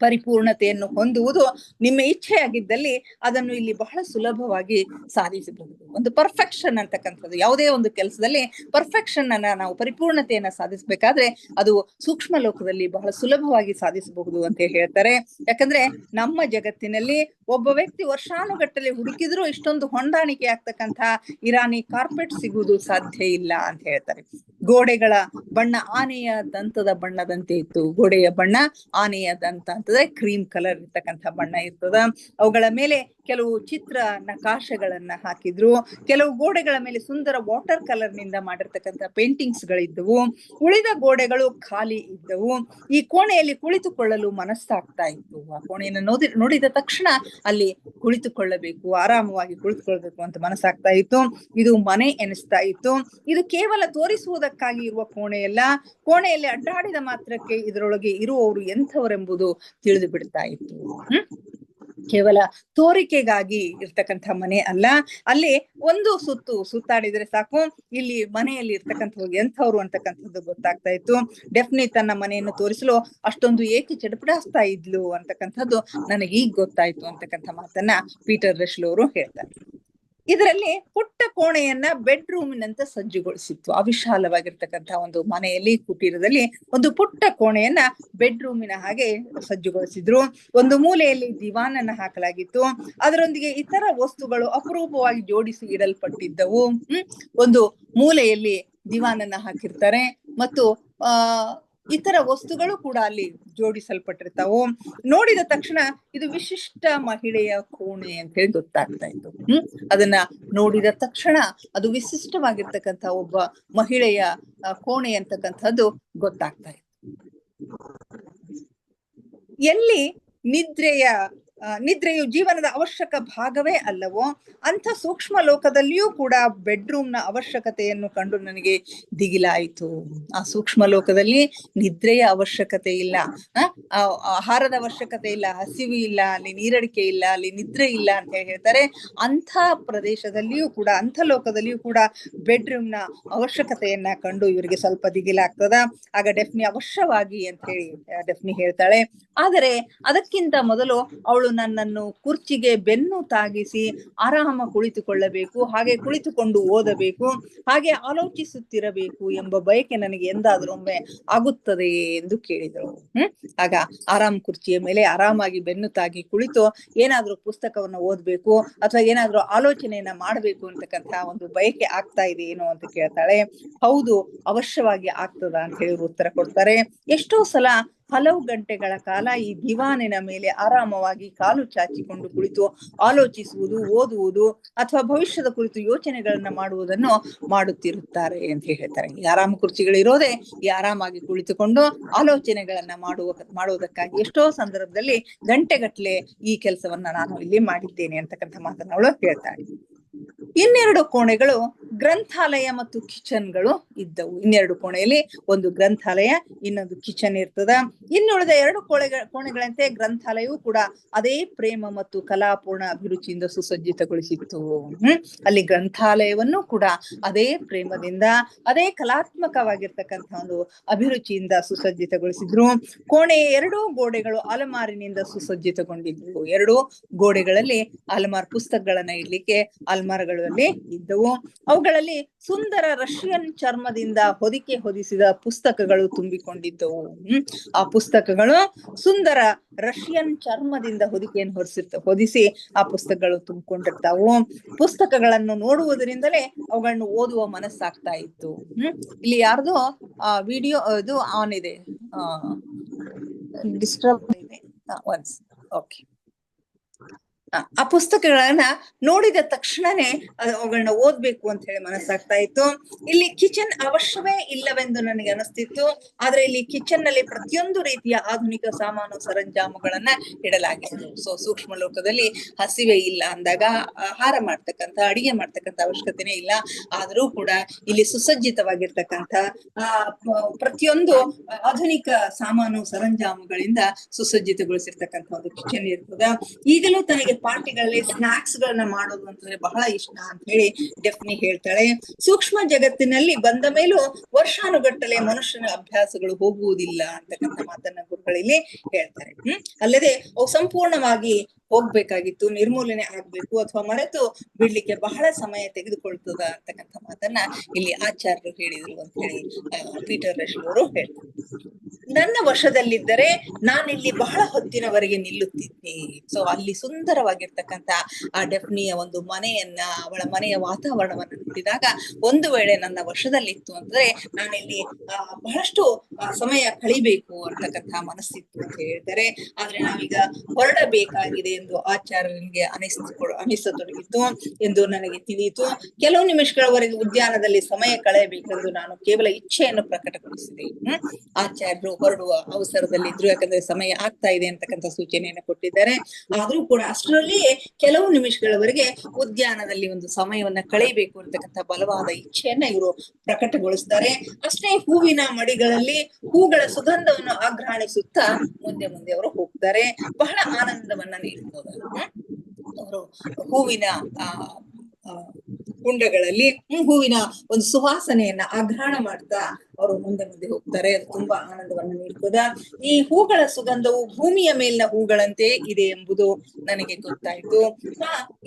ಪರಿಪೂರ್ಣತೆಯನ್ನು ಹೊಂದುವುದು ನಿಮ್ಮ ಇಚ್ಛೆಯಾಗಿದ್ದಲ್ಲಿ ಅದನ್ನು ಇಲ್ಲಿ ಬಹಳ ಸುಲಭವಾಗಿ ಸಾಧಿಸಬಹುದು. ಒಂದು ಪರ್ಫೆಕ್ಷನ್ ಅಂತಕ್ಕಂಥದ್ದು, ಯಾವುದೇ ಒಂದು ಕೆಲಸದಲ್ಲಿ ಪರ್ಫೆಕ್ಷನ್ ಅನ್ನ ನಾವು, ಪರಿಪೂರ್ಣತೆಯನ್ನ ಸಾಧಿಸಬೇಕಾದ್ರೆ ಅದು ಸೂಕ್ಷ್ಮ ಲೋಕದಲ್ಲಿ ಬಹಳ ಸುಲಭವಾಗಿ ಸಾಧಿಸಬಹುದು ಅಂತ ಹೇಳ್ತಾರೆ. ಯಾಕಂದ್ರೆ ನಮ್ಮ ಜಗತ್ತಿನಲ್ಲಿ ಒಬ್ಬ ವ್ಯಕ್ತಿ ವರ್ಷಾನುಗಟ್ಟಲೆ ಹುಡುಕಿದ್ರೂ ಇಷ್ಟೊಂದು ಹೊಂದಾಣಿಕೆ ಆಗ್ತಕ್ಕಂಥ ಇರಾನಿ ಕಾರ್ಪೆಟ್ ಸಿಗುವುದು ಸಾಧ್ಯ ಇಲ್ಲ ಅಂತ ಹೇಳ್ತಾರೆ. ಗೋಡೆಗಳ ಬಣ್ಣ ಆನೆಯ ದಂತದ ಬಣ್ಣದಂತೆ ಇತ್ತು. ಗೋಡೆಯ ಬಣ್ಣ ಆನೆಯ ದಂತ ಅಂತಂದ್ರೆ ಕ್ರೀಮ್ ಕಲರ್ ಇರ್ತಕ್ಕಂಥ ಬಣ್ಣ ಇರ್ತದ. ಅವುಗಳ ಮೇಲೆ ಕೆಲವು ಚಿತ್ರ ನಕಾಶೆಗಳನ್ನ ಹಾಕಿದ್ರು. ಕೆಲವು ಗೋಡೆಗಳ ಮೇಲೆ ಸುಂದರ ವಾಟರ್ ಕಲರ್ ನಿಂದ ಮಾಡಿರ್ತಕ್ಕಂಥ ಪೇಂಟಿಂಗ್ಸ್ ಗಳಿದ್ದವು. ಉಳಿದ ಗೋಡೆಗಳು ಖಾಲಿ ಇದ್ದವು. ಈ ಕೋಣೆಯಲ್ಲಿ ಕುಳಿತುಕೊಳ್ಳಲು ಮನಸ್ಸಾಗ್ತಾ ಇತ್ತು. ಆ ಕೋಣೆಯನ್ನು ನೋಡಿದ ತಕ್ಷಣ ಅಲ್ಲಿ ಕುಳಿತುಕೊಳ್ಳಬೇಕು, ಆರಾಮವಾಗಿ ಕುಳಿತುಕೊಳ್ಬೇಕು ಅಂತ ಮನಸ್ಸಾಗ್ತಾ ಇತ್ತು. ಇದು ಮನೆ ಎನಿಸ್ತಾ ಇತ್ತು. ಇದು ಕೇವಲ ತೋರಿಸುವುದಕ್ಕಾಗಿ ಇರುವ ಕೋಣೆಯಲ್ಲ. ಕೋಣೆಯಲ್ಲಿ ಅಡ್ಡಾಡಿದ ಮಾತ್ರಕ್ಕೆ ಇದರೊಳಗೆ ಇರುವವರು ಎಂಥವರೆಂಬುದು ತಿಳಿದು ಬಿಡ್ತಾ ಇತ್ತು. ಕೇವಲ ತೋರಿಕೆಗಾಗಿ ಇರ್ತಕ್ಕಂಥ ಮನೆ ಅಲ್ಲ. ಅಲ್ಲಿ ಒಂದು ಸುತ್ತಾಡಿದ್ರೆ ಸಾಕು, ಇಲ್ಲಿ ಮನೆಯಲ್ಲಿ ಇರ್ತಕ್ಕಂಥವ್ರು ಎಂಥವ್ರು ಅಂತಕ್ಕಂಥದ್ದು ಗೊತ್ತಾಗ್ತಾ ಇತ್ತು. ಡೆಫ್ನಿ ತನ್ನ ಮನೆಯನ್ನು ತೋರಿಸಲು ಅಷ್ಟೊಂದು ಏಕೆ ಚಡಪಡಿಸ್ತಾ ಇದ್ಲು ಅಂತಕ್ಕಂಥದ್ದು ನನಗೆ ಈಗ ಗೊತ್ತಾಯ್ತು ಅಂತಕ್ಕಂಥ ಮಾತನ್ನ ಪೀಟರ್ ರಶ್ಲ್ ಅವರು ಹೇಳ್ತಾರೆ. ಇದರಲ್ಲಿ ಪುಟ್ಟ ಕೋಣೆಯನ್ನ ಬೆಡ್ರೂಮಿನಂತೆ ಸಜ್ಜುಗೊಳಿಸಿತ್ತು. ಅವಿಶಾಲವಾಗಿರ್ತಕ್ಕಂಥ ಒಂದು ಮನೆಯಲ್ಲಿ, ಕುಟೀರದಲ್ಲಿ ಒಂದು ಪುಟ್ಟ ಕೋಣೆಯನ್ನ ಬೆಡ್ರೂಮಿನ ಹಾಗೆ ಸಜ್ಜುಗೊಳಿಸಿದ್ರು. ಒಂದು ಮೂಲೆಯಲ್ಲಿ ದಿವಾನನ್ನ ಹಾಕಲಾಗಿತ್ತು. ಅದರೊಂದಿಗೆ ಇತರ ವಸ್ತುಗಳು ಅಪರೂಪವಾಗಿ ಜೋಡಿಸಿ ಇಡಲ್ಪಟ್ಟಿದ್ದವು. ಒಂದು ಮೂಲೆಯಲ್ಲಿ ದಿವಾನನ್ನ ಹಾಕಿರ್ತಾರೆ ಮತ್ತು ಇತರ ವಸ್ತುಗಳು ಕೂಡ ಅಲ್ಲಿ ಜೋಡಿಸಲ್ಪಟ್ಟಿರ್ತಾವು. ನೋಡಿದ ತಕ್ಷಣ ಇದು ವಿಶಿಷ್ಟ ಮಹಿಳೆಯ ಕೋಣೆ ಅಂತ ಹೇಳಿ ಗೊತ್ತಾಗ್ತಾ ಇತ್ತು. ಅದನ್ನ ನೋಡಿದ ತಕ್ಷಣ ಅದು ವಿಶಿಷ್ಟವಾಗಿರ್ತಕ್ಕಂಥ ಒಬ್ಬ ಮಹಿಳೆಯ ಕೋಣೆ ಅಂತಕ್ಕಂಥದ್ದು ಗೊತ್ತಾಗ್ತಾ ಇತ್ತು. ಎಲ್ಲಿ ನಿದ್ರೆಯು ಜೀವನದ ಅವಶ್ಯಕ ಭಾಗವೇ ಅಲ್ಲವೋ ಅಂಥ ಸೂಕ್ಷ್ಮ ಲೋಕದಲ್ಲಿಯೂ ಕೂಡ ಬೆಡ್ರೂಮ್ನ ಅವಶ್ಯಕತೆಯನ್ನು ಕಂಡು ನನಗೆ ದಿಗಿಲಾಯಿತು. ಆ ಸೂಕ್ಷ್ಮ ಲೋಕದಲ್ಲಿ ನಿದ್ರೆಯ ಅವಶ್ಯಕತೆ ಇಲ್ಲ, ಆಹಾರದ ಅವಶ್ಯಕತೆ ಇಲ್ಲ, ಹಸಿವು ಇಲ್ಲ, ಅಲ್ಲಿ ನೀರಡಿಕೆ ಇಲ್ಲ, ಅಲ್ಲಿ ನಿದ್ರೆ ಇಲ್ಲ ಅಂತ ಹೇಳ್ತಾರೆ. ಅಂಥ ಪ್ರದೇಶದಲ್ಲಿಯೂ ಕೂಡ, ಅಂಥ ಲೋಕದಲ್ಲಿಯೂ ಕೂಡ ಬೆಡ್ರೂಮ್ನ ಅವಶ್ಯಕತೆಯನ್ನ ಕಂಡು ಇವರಿಗೆ ಸ್ವಲ್ಪ ದಿಗಿಲಾಗ್ತದ. ಆಗ ಡೆಫ್ನಿ ಅವಶ್ಯವಾಗಿ ಅಂತ ಹೇಳಿ ಡೆಫ್ನಿ ಹೇಳ್ತಾಳೆ. ಆದರೆ ಅದಕ್ಕಿಂತ ಮೊದಲು ಅವಳು ನನ್ನನ್ನು ಕುರ್ಚಿಗೆ ಬೆನ್ನು ತಾಗಿಸಿ ಆರಾಮ ಕುಳಿತುಕೊಳ್ಳಬೇಕು, ಹಾಗೆ ಕುಳಿತುಕೊಂಡು ಓದಬೇಕು, ಹಾಗೆ ಆಲೋಚಿಸುತ್ತಿರಬೇಕು ಎಂಬ ಬಯಕೆ ನನಗೆ ಎಂದಾದ್ರೂ ಒಮ್ಮೆ ಆಗುತ್ತದೆ ಎಂದು ಕೇಳಿದರು. ಆಗ ಆರಾಮ್ ಕುರ್ಚಿಯ ಮೇಲೆ ಆರಾಮಾಗಿ ಬೆನ್ನು ತಾಗಿ ಕುಳಿತು ಏನಾದ್ರೂ ಪುಸ್ತಕವನ್ನು ಓದ್ಬೇಕು ಅಥವಾ ಏನಾದ್ರೂ ಆಲೋಚನೆಯನ್ನ ಮಾಡ್ಬೇಕು ಅಂತಕ್ಕಂಥ ಒಂದು ಬಯಕೆ ಆಗ್ತಾ ಇದೆ ಏನೋ ಅಂತ ಕೇಳ್ತಾಳೆ. ಹೌದು, ಅವಶ್ಯವಾಗಿ ಆಗ್ತದ ಅಂತ ಹೇಳಿ ಉತ್ತರ ಕೊಡ್ತಾರೆ. ಎಷ್ಟೋ ಸಲ ಹಲವು ಗಂಟೆಗಳ ಕಾಲ ಈ ದಿವಾನಿನ ಮೇಲೆ ಆರಾಮವಾಗಿ ಕಾಲು ಚಾಚಿಕೊಂಡು ಕುಳಿತು ಆಲೋಚಿಸುವುದು, ಓದುವುದು ಅಥವಾ ಭವಿಷ್ಯದ ಕುರಿತು ಯೋಚನೆಗಳನ್ನ ಮಾಡುವುದನ್ನು ಮಾಡುತ್ತಿರುತ್ತಾರೆ ಅಂತ ಹೇಳ್ತಾರೆ. ಈ ಆರಾಮ ಕುರ್ಚಿಗಳಿರೋದೇ ಈ ಆರಾಮಾಗಿ ಕುಳಿತುಕೊಂಡು ಆಲೋಚನೆಗಳನ್ನ ಮಾಡುವುದಕ್ಕಾಗಿ. ಎಷ್ಟೋ ಸಂದರ್ಭದಲ್ಲಿ ಗಂಟೆಗಟ್ಟಲೆ ಈ ಕೆಲಸವನ್ನ ನಾನು ಇಲ್ಲಿ ಮಾಡಿದ್ದೇನೆ ಅಂತಕ್ಕಂಥ ಮಾತನ್ನ ಅವಳು ಹೇಳ್ತಾಳೆ. ಇನ್ನೆರಡು ಕೋಣೆಗಳು ಗ್ರಂಥಾಲಯ ಮತ್ತು ಕಿಚನ್ಗಳು ಇದ್ದವು. ಇನ್ನೆರಡು ಕೋಣೆಯಲ್ಲಿ ಒಂದು ಗ್ರಂಥಾಲಯ, ಇನ್ನೊಂದು ಕಿಚನ್ ಇರ್ತದ. ಇನ್ನುಳಿದ ಎರಡು ಕೋಣೆಗಳಂತೆ ಗ್ರಂಥಾಲಯವೂ ಕೂಡ ಅದೇ ಪ್ರೇಮ ಮತ್ತು ಕಲಾಪೂರ್ಣ ಅಭಿರುಚಿಯಿಂದ ಸುಸಜ್ಜಿತಗೊಳಿಸಿತ್ತು. ಅಲ್ಲಿ ಗ್ರಂಥಾಲಯವನ್ನು ಕೂಡ ಅದೇ ಪ್ರೇಮದಿಂದ, ಅದೇ ಕಲಾತ್ಮಕವಾಗಿರ್ತಕ್ಕಂಥ ಒಂದು ಅಭಿರುಚಿಯಿಂದ ಸುಸಜ್ಜಿತಗೊಳಿಸಿದ್ರು. ಕೋಣೆಯ ಎರಡೂ ಗೋಡೆಗಳು ಅಲಮಾರಿನಿಂದ ಸುಸಜ್ಜಿತಗೊಂಡಿದ್ವು. ಎರಡೂ ಗೋಡೆಗಳಲ್ಲಿ ಅಲಮಾರ್, ಪುಸ್ತಕಗಳನ್ನ ಇಡ್ಲಿಕ್ಕೆ ಅಲ್ಮಾರಗಳಲ್ಲಿ ಇದ್ದವು. ಅವುಗಳಲ್ಲಿ ಸುಂದರ ರಷ್ಯನ್ ಚರ್ಮದಿಂದ ಹೊದಿಸಿದ ಪುಸ್ತಕಗಳು ತುಂಬಿಕೊಂಡಿದ್ದವು. ಆ ಪುಸ್ತಕಗಳು ಸುಂದರ ರಷ್ಯನ್ ಚರ್ಮದಿಂದ ಹೊದಿಸಿ ಆ ಪುಸ್ತಕಗಳು ತುಂಬಿಕೊಂಡಿರ್ತಾವು. ಪುಸ್ತಕಗಳನ್ನು ನೋಡುವುದರಿಂದಲೇ ಅವುಗಳನ್ನು ಓದುವ ಮನಸ್ಸಾಗ್ತಾ ಇತ್ತು. ಇಲ್ಲಿ ಯಾರ್ದೋ ವಿಡಿಯೋ ಇದು ಆನ್ ಇದೆ, ಡಿಸ್ಟರ್ಬ್ ಇದೆ ಒನ್ಸ್. ಓಕೆ. ಆ ಪುಸ್ತಕಗಳನ್ನ ನೋಡಿದ ತಕ್ಷಣನೇ ಅವುಗಳನ್ನ ಓದ್ಬೇಕು ಅಂತ ಹೇಳಿ ಮನಸ್ಸಾಗ್ತಾ ಇತ್ತು. ಇಲ್ಲಿ ಕಿಚನ್ ಅವಶ್ಯವೇ ಇಲ್ಲವೆಂದು ನನಗೆ ಅನಿಸ್ತಿತ್ತು. ಆದ್ರೆ ಇಲ್ಲಿ ಕಿಚನ್ ನಲ್ಲಿ ಪ್ರತಿಯೊಂದು ರೀತಿಯ ಆಧುನಿಕ ಸಾಮಾನು ಸರಂಜಾಮುಗಳನ್ನ ಇಡಲಾಗಿತ್ತು. ಸೂಕ್ಷ್ಮ ಲೋಕದಲ್ಲಿ ಹಸಿವೆ ಇಲ್ಲ ಅಂದಾಗ ಆಹಾರ ಮಾಡ್ತಕ್ಕಂಥ, ಅಡಿಗೆ ಮಾಡ್ತಕ್ಕಂಥ ಅವಶ್ಯಕತೆನೇ ಇಲ್ಲ. ಆದ್ರೂ ಕೂಡ ಇಲ್ಲಿ ಸುಸಜ್ಜಿತವಾಗಿರ್ತಕ್ಕಂಥ ಪ್ರತಿಯೊಂದು ಆಧುನಿಕ ಸಾಮಾನು ಸರಂಜಾಮುಗಳಿಂದ ಸುಸಜ್ಜಿತಗೊಳಿಸಿರ್ತಕ್ಕಂಥ ಒಂದು ಕಿಚನ್ ಇರ್ತದ. ಈಗಲೂ ತನಗೆ ಪಾರ್ಟಿಗಳಲ್ಲಿ ಸ್ನಾಕ್ಸ್ ಗಳನ್ನ ಮಾಡೋದು ಅಂತಂದ್ರೆ ಬಹಳ ಇಷ್ಟ ಅಂತ ಹೇಳಿ ಡೆಫ್ನಿ ಹೇಳ್ತಾಳೆ. ಸೂಕ್ಷ್ಮ ಜಗತ್ತಿನಲ್ಲಿ ಬಂದ ಮೇಲೂ ವರ್ಷಾನುಗಟ್ಟಲೆ ಮನುಷ್ಯನ ಅಭ್ಯಾಸಗಳು ಹೋಗುವುದಿಲ್ಲ ಅಂತಕ್ಕಂಥ ಮಾತನ್ನ ಗುರುಗಳಲ್ಲಿ ಹೇಳ್ತಾರೆ. ಅಲ್ಲದೆ ಅವು ಸಂಪೂರ್ಣವಾಗಿ ಹೋಗ್ಬೇಕಾಗಿತ್ತು, ನಿರ್ಮೂಲನೆ ಆಗ್ಬೇಕು ಅಥವಾ ಮರೆತು ಬಿಡ್ಲಿಕ್ಕೆ ಬಹಳ ಸಮಯ ತೆಗೆದುಕೊಳ್ತದ ಅಂತಕ್ಕಂಥ ಮಾತನ್ನ ಇಲ್ಲಿ ಆಚಾರ್ಯರು ಹೇಳಿದ್ರು ಅಂತ ಹೇಳಿ ಪೀಟರ್ ರಶಲ್ ಅವರು ಹೇಳ್ತಾರೆ. ನನ್ನ ವಶದಲ್ಲಿದ್ದರೆ ನಾನಿಲ್ಲಿ ಬಹಳ ಹೊತ್ತಿನವರೆಗೆ ನಿಲ್ಲುತ್ತಿದ್ದೆ. ಸೊ ಅಲ್ಲಿ ಸುಂದರವಾಗಿರ್ತಕ್ಕಂಥ ಆ ಡೆಫ್ನಿಯ ಒಂದು ಮನೆಯನ್ನ, ಅವಳ ಮನೆಯ ವಾತಾವರಣವನ್ನ ನೋಡಿದಾಗ ಒಂದು ವೇಳೆ ನನ್ನ ವಶದಲ್ಲಿತ್ತು ಅಂದ್ರೆ ನಾನಿಲ್ಲಿ ಬಹಳಷ್ಟು ಸಮಯ ಕಳಿಬೇಕು ಅಂತಕ್ಕಂಥ ಮನಸ್ಸಿತ್ತು ಅಂತ ಹೇಳ್ತಾರೆ. ಆದ್ರೆ ನಾವೀಗ ಹೊರಡಬೇಕಾಗಿದೆ ಎಂದು ಆಚಾರ್ಯನಿಗೆ ಅನಿಸತೊಡಗಿತ್ತು ಎಂದು ನನಗೆ ತಿಳಿಯಿತು. ಕೆಲವು ನಿಮಿಷಗಳವರೆಗೆ ಉದ್ಯಾನದಲ್ಲಿ ಸಮಯ ಕಳೆಯಬೇಕೆಂದು ನಾನು ಕೇವಲ ಇಚ್ಛೆಯನ್ನು ಪ್ರಕಟಗೊಳಿಸಿದೆ. ಆಚಾರ್ಯರು ಹೊರಡುವ ಅವಸರದಲ್ಲಿ ಇದ್ರು, ಯಾಕಂದ್ರೆ ಸಮಯ ಆಗ್ತಾ ಇದೆ ಅಂತಕ್ಕಂಥ ಸೂಚನೆಯನ್ನು ಕೊಟ್ಟಿದ್ದಾರೆ. ಆದ್ರೂ ಕೂಡ ಅಷ್ಟರಲ್ಲಿಯೇ ಕೆಲವು ನಿಮಿಷಗಳವರೆಗೆ ಉದ್ಯಾನದಲ್ಲಿ ಒಂದು ಸಮಯವನ್ನ ಕಳೆಯಬೇಕು ಅಂತಕ್ಕಂಥ ಬಲವಾದ ಇಚ್ಛೆಯನ್ನ ಇವರು ಪ್ರಕಟಗೊಳಿಸ್ತಾರೆ. ಅಷ್ಟೇ ಹೂವಿನ ಮಡಿಗಳಲ್ಲಿ ಹೂಗಳ ಸುಗಂಧವನ್ನು ಆಘ್ರಾಣಿಸುತ್ತಾ ಮುಂದೆ ಅವರು ಹೋಗ್ತಾರೆ. ಬಹಳ ಆನಂದವನ್ನ ನೀಡ್ತದೆ. ಅವರು ಹೂವಿನ ಕುಂಡಗಳಲ್ಲಿ ಹೂವಿನ ಒಂದು ಸುವಾಸನೆಯನ್ನ ಆಘ್ರಾಣ ಮಾಡ್ತಾ ಅವರು ಮುಂದೆ ಹೋಗ್ತಾರೆ. ಅದು ತುಂಬಾ ಆನಂದವನ್ನ ನೀಡ್ತದ. ಈ ಹೂಗಳ ಸುಗಂಧವು ಭೂಮಿಯ ಮೇಲಿನ ಹೂಗಳಂತೆ ಇದೆ ಎಂಬುದು ನನಗೆ ಗೊತ್ತಾಯ್ತು.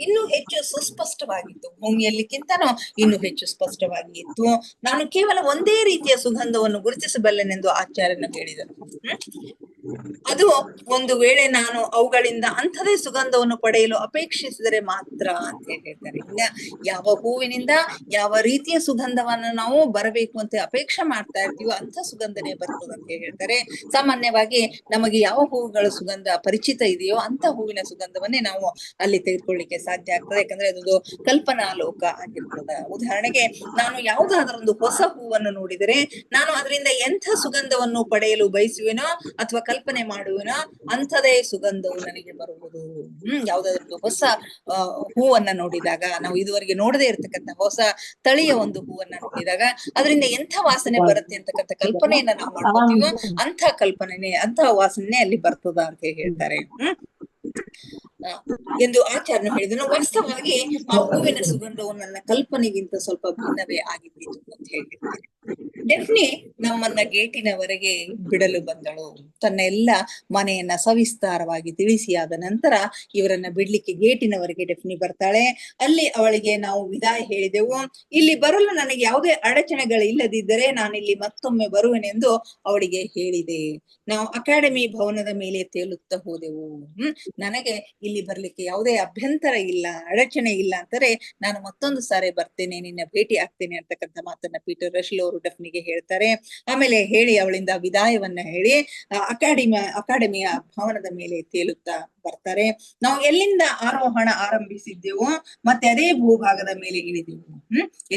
ಇನ್ನೂ ಹೆಚ್ಚು ಸುಸ್ಪಷ್ಟವಾಗಿತ್ತು, ಭೂಮಿಯಲ್ಲಿಕ್ಕಿಂತನೂ ಇನ್ನೂ ಹೆಚ್ಚು ಸ್ಪಷ್ಟವಾಗಿ ಇತ್ತು. ನಾನು ಕೇವಲ ಒಂದೇ ರೀತಿಯ ಸುಗಂಧವನ್ನು ಗುರುತಿಸಬಲ್ಲೆನೆಂದು ಆಚಾರ್ಯನು ಹೇಳಿದರು. ಅದು ಒಂದು ವೇಳೆ ನಾನು ಅವುಗಳಿಂದ ಅಂಥದೇ ಸುಗಂಧವನ್ನು ಪಡೆಯಲು ಅಪೇಕ್ಷಿಸಿದರೆ ಮಾತ್ರ ಅಂತ ಹೇಳ್ತಾರೆ. ಇನ್ನ ಯಾವ ಹೂವಿನಿಂದ ಯಾವ ರೀತಿಯ ಸುಗಂಧವನ್ನು ನಾವು ಬರಬೇಕು ಅಂತ ಅಪೇಕ್ಷೆ ಮಾಡ್ತಾ ಇರ್ತೀವೋ ಅಂಥ ಸುಗಂಧನೆ ಬರ್ತದೆ ಅಂತ ಹೇಳ್ತಾರೆ. ಸಾಮಾನ್ಯವಾಗಿ ನಮಗೆ ಯಾವ ಹೂವುಗಳ ಸುಗಂಧ ಪರಿಚಿತ ಇದೆಯೋ ಅಂತ ಹೂವಿನ ಸುಗಂಧವನ್ನೇ ನಾವು ಅಲ್ಲಿ ತೆಗೆದುಕೊಳ್ಳಿಕ್ಕೆ ಸಾಧ್ಯ ಆಗ್ತದೆ. ಯಾಕಂದ್ರೆ ಅದೊಂದು ಕಲ್ಪನಾ ಲೋಕ ಆಗಿರ್ತದೆ. ಉದಾಹರಣೆಗೆ ನಾನು ಯಾವುದಾದ್ರೊಂದು ಹೊಸ ಹೂವನ್ನು ನೋಡಿದರೆ ನಾನು ಅದರಿಂದ ಎಂಥ ಸುಗಂಧವನ್ನು ಪಡೆಯಲು ಬಯಸುವೆನೋ ಅಥವಾ ಕಲ್ಪನೆ ಮಾಡುವೆನೋ ಅಂಥದೇ ಸುಗಂಧವು ನನಗೆ ಬರುವುದು. ಯಾವುದಾದ್ರೂ ಹೊಸ ಹೂವನ್ನ ನೋಡಿದಾಗ, ನಾವು ಇದುವರೆಗೆ ನೋಡದೇ ಇರ್ತಕ್ಕಂಥ ಹೊಸ ತಳಿಯ ಒಂದು ಹೂವನ್ನ ನೋಡಿದಾಗ ಅದರಿಂದ ಎಂಥ ವಾಸನೆ ಬರುತ್ತೆ ಅಂತಕ್ಕಂಥ ಕಲ್ಪನೆಯನ್ನ ನಾವು ಮಾಡ್ಕೊತೀವೋ ಅಂಥ ಕಲ್ಪನೆ, ಅಂಥ ವಾಸನೆ ಅಲ್ಲಿ ಬರ್ತದ ಅಂತ ಹೇಳ್ತಾರೆ ಎಂದು ಆಚಾರ್ಯನು ಹೇಳಿದನು. ವಾಸ್ತವವಾಗಿ ಆ ಹೂವಿನ ಸುಗಂಧವು ನನ್ನ ಕಲ್ಪನೆಗಿಂತ ಸ್ವಲ್ಪ ಭಿನ್ನವೇ ಆಗಿದ್ದಿತು ಅಂತ ಹೇಳಿದ್ದಾರೆ. ಡೆಫ್ನಿ ನಮ್ಮನ್ನ ಗೇಟಿನವರೆಗೆ ಬಿಡಲು ಬಂದಳು. ತನ್ನ ಎಲ್ಲ ಮನೆಯನ್ನ ಸವಿಸ್ತಾರವಾಗಿ ತಿಳಿಸಿ ಆದ ನಂತರ ಇವರನ್ನ ಬಿಡ್ಲಿಕ್ಕೆ ಗೇಟಿನವರೆಗೆ ಡೆಫ್ನಿ ಬರ್ತಾಳೆ. ಅಲ್ಲಿ ಅವಳಿಗೆ ನಾವು ವಿದಾಯ ಹೇಳಿದೆವು. ಇಲ್ಲಿ ಬರಲು ನನಗೆ ಯಾವುದೇ ಅಡಚಣೆಗಳು ಇಲ್ಲದಿದ್ದರೆ ನಾನಿಲ್ಲಿ ಮತ್ತೊಮ್ಮೆ ಬರುವೆನೆಂದು ಅವಳಿಗೆ ಹೇಳಿದೆ. ನಾವು ಅಕಾಡೆಮಿ ಭವನದ ಮೇಲೆ ತೇಲುತ್ತಾ ಹೋದೆವು. ನನಗೆ ಇಲ್ಲಿ ಬರ್ಲಿಕ್ಕೆ ಯಾವುದೇ ಅಭ್ಯಂತರ ಇಲ್ಲ, ಅಡಚಣೆ ಇಲ್ಲ ಅಂತಾರೆ ನಾನು ಮತ್ತೊಂದು ಸಾರಿ ಬರ್ತೇನೆ, ನಿನ್ನ ಭೇಟಿ ಆಗ್ತೇನೆ ಅಂತಕ್ಕಂಥ ಮಾತನ್ನ ಪೀಟರ್ ರಶಲ್ ಅವರು ಡೆಫ್ನಿಗೆ ಹೇಳ್ತಾರೆ. ಆಮೇಲೆ ಹೇಳಿ ಅವಳಿಂದ ವಿದಾಯವನ್ನ ಹೇಳಿ ಅಕಾಡೆಮಿಯ ಭವನದ ಮೇಲೆ ತೇಲುತ್ತಾ ಬರ್ತಾರೆ. ನಾವು ಎಲ್ಲಿಂದ ಆರೋಹಣ ಆರಂಭಿಸಿದ್ದೆವು ಮತ್ತೆ ಅದೇ ಭೂಭಾಗದ ಮೇಲೆ ಇಳಿದೆವು.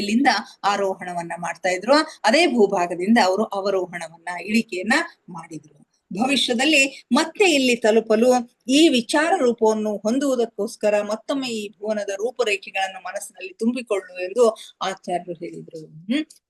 ಎಲ್ಲಿಂದ ಆರೋಹಣವನ್ನ ಮಾಡ್ತಾ ಇದ್ರು ಅದೇ ಭೂಭಾಗದಿಂದ ಅವರು ಅವರೋಹಣವನ್ನ ಇಳಿಕೆಯನ್ನ ಮಾಡಿದ್ರು. ಭವಿಷ್ಯದಲ್ಲಿ ಮತ್ತೆ ಇಲ್ಲಿ ತಲುಪಲು ಈ ವಿಚಾರ ರೂಪವನ್ನು ಹೊಂದುವುದಕ್ಕೋಸ್ಕರ ಮತ್ತೊಮ್ಮೆ ಈ ಭುವನದ ರೂಪರೇಖೆಗಳನ್ನು ಮನಸ್ಸಿನಲ್ಲಿ ತುಂಬಿಕೊಳ್ಳು ಎಂದು ಆಚಾರ್ಯರು ಹೇಳಿದ್ರು.